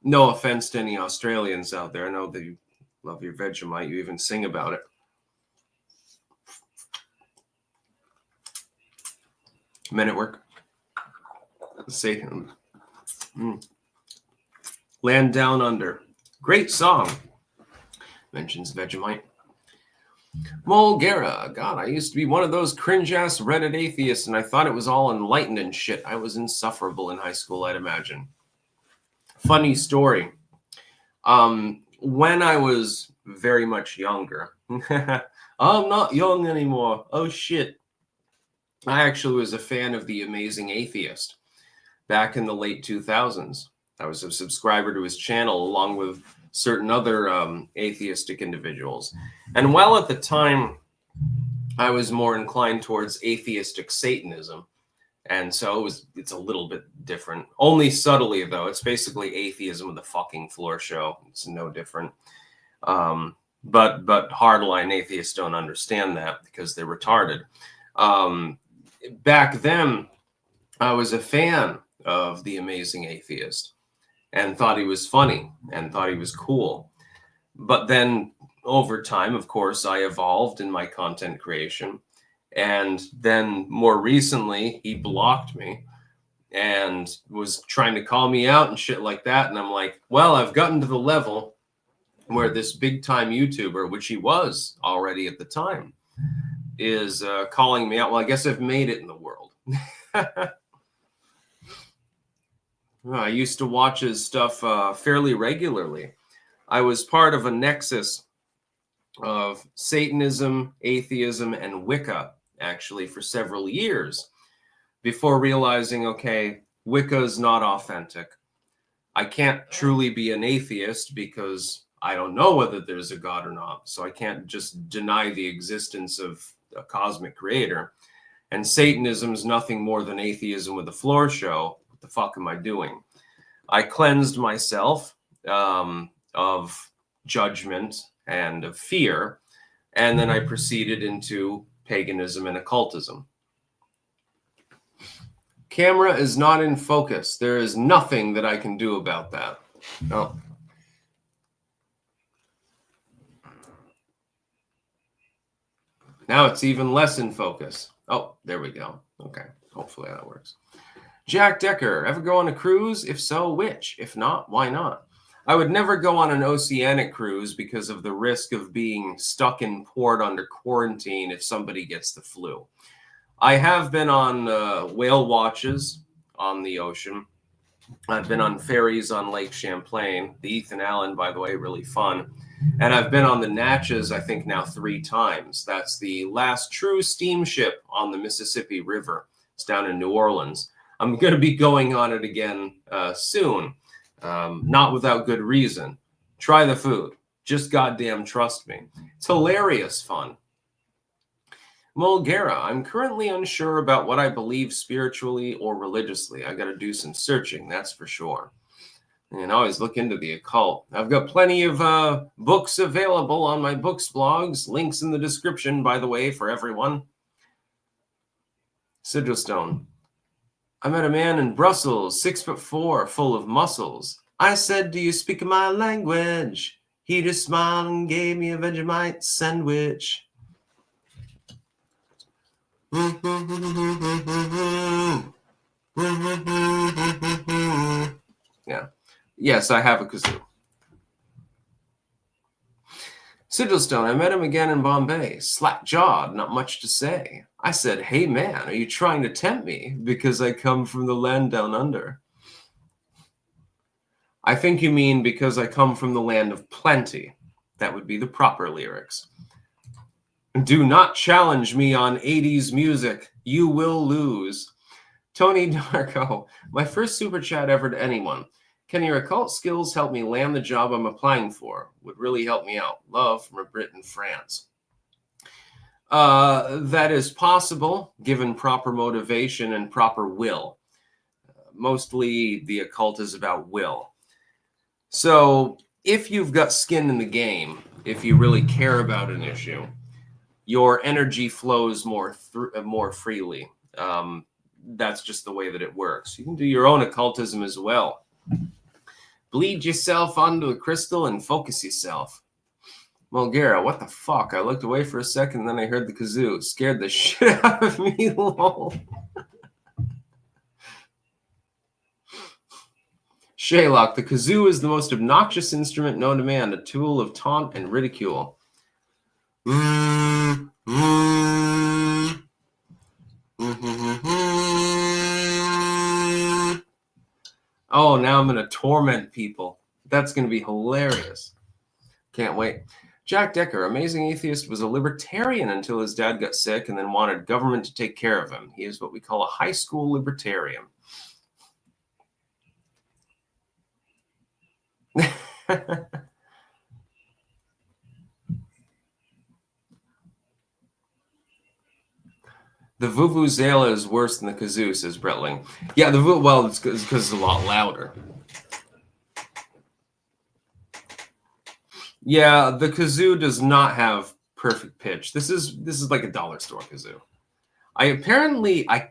No offense to any Australians out there. I know that you love your Vegemite. You even sing about it. Men at work. Let's see. Land Down Under. Great song. Mentions Vegemite. Mulgera. God, I used to be one of those cringe-ass Reddit atheists, and I thought it was all enlightened and shit. I was insufferable in high school, I'd imagine. Funny story. When I was very much younger, I'm not young anymore. Oh, shit. I actually was a fan of The Amazing Atheist back in the late 2000s. I was a subscriber to his channel along with certain other atheistic individuals. And while at the time I was more inclined towards atheistic Satanism, and so it's a little bit different. Only subtly, though. It's basically atheism with a fucking floor show. It's no different. But hardline atheists don't understand that because they're retarded. Back then, I was a fan of The Amazing Atheist and thought he was funny and thought he was cool. But then over time, of course, I evolved in my content creation. And then more recently, he blocked me and was trying to call me out and shit like that. And I'm like, well, I've gotten to the level where this big time YouTuber, which he was already at the time, is calling me out. Well, I guess I've made it in the world. I used to watch his stuff fairly regularly. I was part of a nexus of Satanism, atheism, and Wicca, actually, for several years before realizing, okay, Wicca is not authentic. I can't truly be an atheist because I don't know whether there's a God or not. So I can't just deny the existence of a cosmic creator. And Satanism is nothing more than atheism with a floor show. What the fuck am I doing? I cleansed myself of judgment and of fear, and then I proceeded into paganism and occultism. Camera is not in focus. There is nothing that I can do about that. No. Now it's even less in focus. Oh, there we go. Okay, hopefully that works. Jack Decker, ever go on a cruise? If so, which? If not, why not? I would never go on an oceanic cruise because of the risk of being stuck in port under quarantine if somebody gets the flu. I have been on whale watches on the ocean. I've been on ferries on Lake Champlain. The Ethan Allen, by the way, really fun. And I've been on the Natchez, I think now 3 times. That's the last true steamship on the Mississippi River. It's down in New Orleans. I'm going to be going on it again soon. Not without good reason. Try the food. Just goddamn trust me. It's hilarious fun. Mulgera, I'm currently unsure about what I believe spiritually or religiously. I got to do some searching, that's for sure. And always look into the occult. I've got plenty of books available on my books blogs. Links in the description, by the way, for everyone. Sigilstone. I met a man in Brussels, 6'4", full of muscles. I said, do you speak my language? He just smiled and gave me a Vegemite sandwich. Yeah. Yes, I have a kazoo. Sigilstone, I met him again in Bombay. Slack-jawed, not much to say. I said, hey man, are you trying to tempt me? Because I come from the land down under. I think you mean because I come from the land of plenty. That would be the proper lyrics. Do not challenge me on 80s music. You will lose. Tony Darko, my first super chat ever to anyone. Can your occult skills help me land the job I'm applying for? Would really help me out. Love from a Brit in France. That is possible, given proper motivation and proper will. Mostly the occult is about will. So if you've got skin in the game, if you really care about an issue, your energy flows more freely. That's just the way that it works. You can do your own occultism as well. Bleed yourself onto a crystal and focus yourself. Mulgara, what the fuck? I looked away for a second, and then I heard the kazoo. Scared the shit out of me, lol. Shaylock, the kazoo is the most obnoxious instrument known to man, a tool of taunt and ridicule. Oh, now I'm going to torment people. That's going to be hilarious. Can't wait. Jack Decker, amazing atheist, was a libertarian until his dad got sick and then wanted government to take care of him. He is what we call a high school libertarian. The vuvuzela is worse than the kazoo, says Bretling. Yeah, well, it's because it's a lot louder. Yeah, the kazoo does not have perfect pitch. This is like a dollar store kazoo. I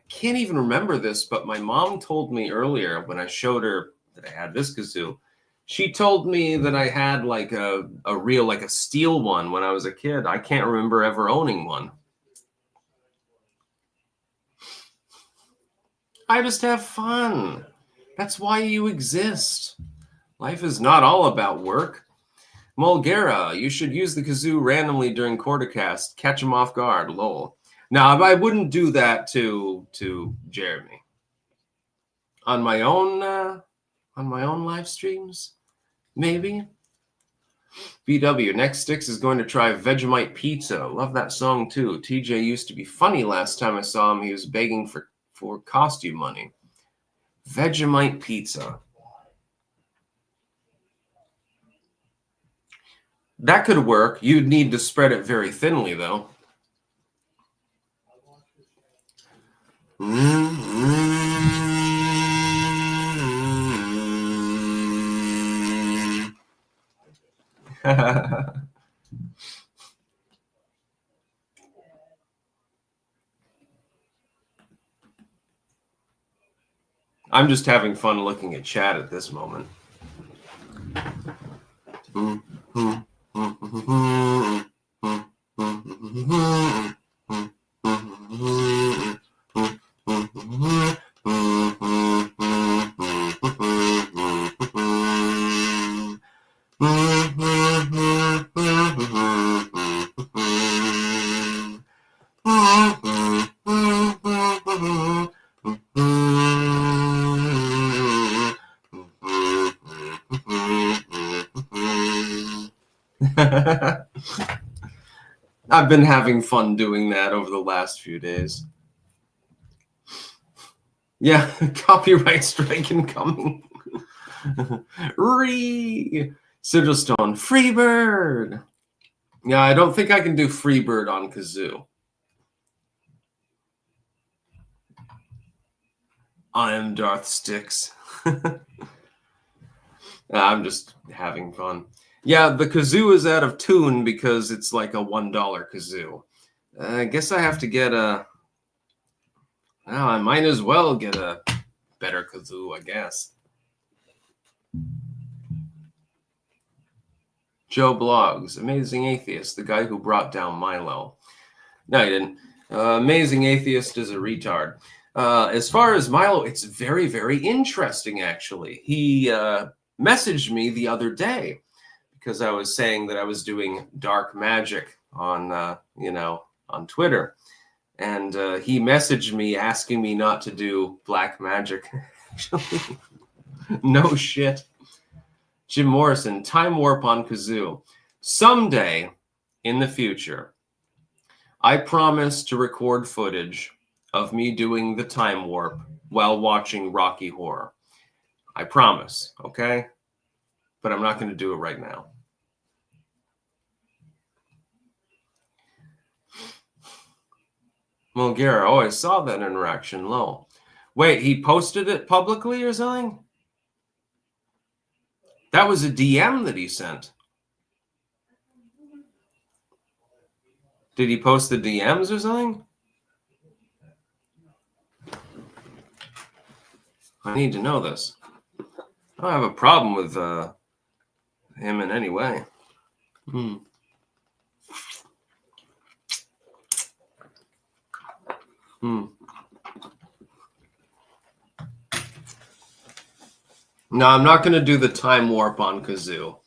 can't even remember this, but my mom told me earlier when I showed her that I had this kazoo. She told me that I had like a real, like a steel one when I was a kid. I can't remember ever owning one. I just have fun. That's why you exist. Life is not all about work. Mulgara, you should use the kazoo randomly during Quartercast. Catch him off guard, lol. Now, I wouldn't do that to Jeremy. On my own live streams, maybe. BW, Next Sticks is going to try Vegemite pizza. Love that song too. TJ used to be funny last time I saw him. He was begging for costume money. Vegemite pizza. That could work. You'd need to spread it very thinly, though. I'm just having fun looking at chat at this moment. I've been having fun doing that over the last few days. Yeah, copyright strike incoming. Sigilstone, Freebird. Yeah, I don't think I can do Freebird on kazoo. I am Darth Styx. I'm just having fun. Yeah, the kazoo is out of tune because it's like a $1 kazoo. I guess I have to get a... Well, I might as well get a better kazoo, I guess. Joe Blogs, Amazing Atheist, the guy who brought down Milo. No, he didn't. Amazing Atheist is a retard. As far as Milo, it's very, very interesting, actually. He messaged me the other day because I was saying that I was doing dark magic on, on Twitter. And he messaged me asking me not to do black magic. Actually, no shit. Jim Morrison, time warp on kazoo. Someday in the future, I promise to record footage of me doing the time warp while watching Rocky Horror. I promise, okay? But I'm not going to do it right now. Mulgara, oh, I saw that interaction low. Wait, he posted it publicly or something? That was a DM that he sent. Did he post the DMs or something? I need to know this. I don't have a problem with him in any way. No, I'm not going to do the time warp on kazoo.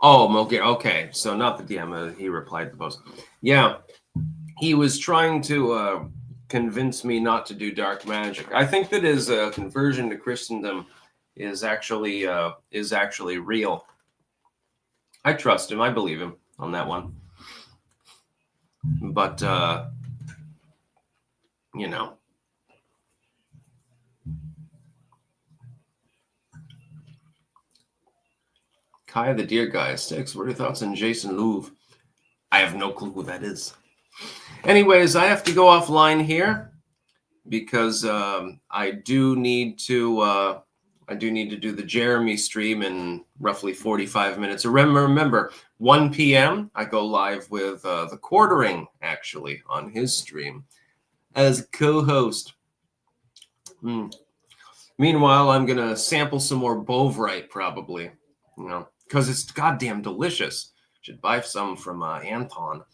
Oh, okay. So not the DM. He replied to the post. Yeah, he was trying to convince me not to do dark magic. I think that his conversion to Christendom is actually real. I trust him. I believe him on that one. But you know. Kai the Deer Guy, Sticks, what are your thoughts on Jason Louv? I have no clue who that is. Anyways, I have to go offline here because I do need to do the Jeremy stream in roughly 45 minutes. Remember, 1 p.m. I go live with the Quartering, actually, on his stream as a co-host. Meanwhile, I'm going to sample some more Bovrite, probably, because it's goddamn delicious. Should buy some from Anton.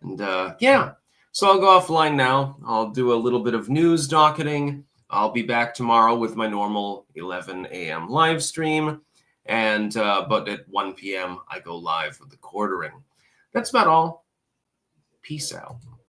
And yeah, so I'll go offline now. I'll do a little bit of news docketing. I'll be back tomorrow with my normal 11 a.m. live stream. And but at 1 p.m. I go live with the Quartering. That's about all. Peace out.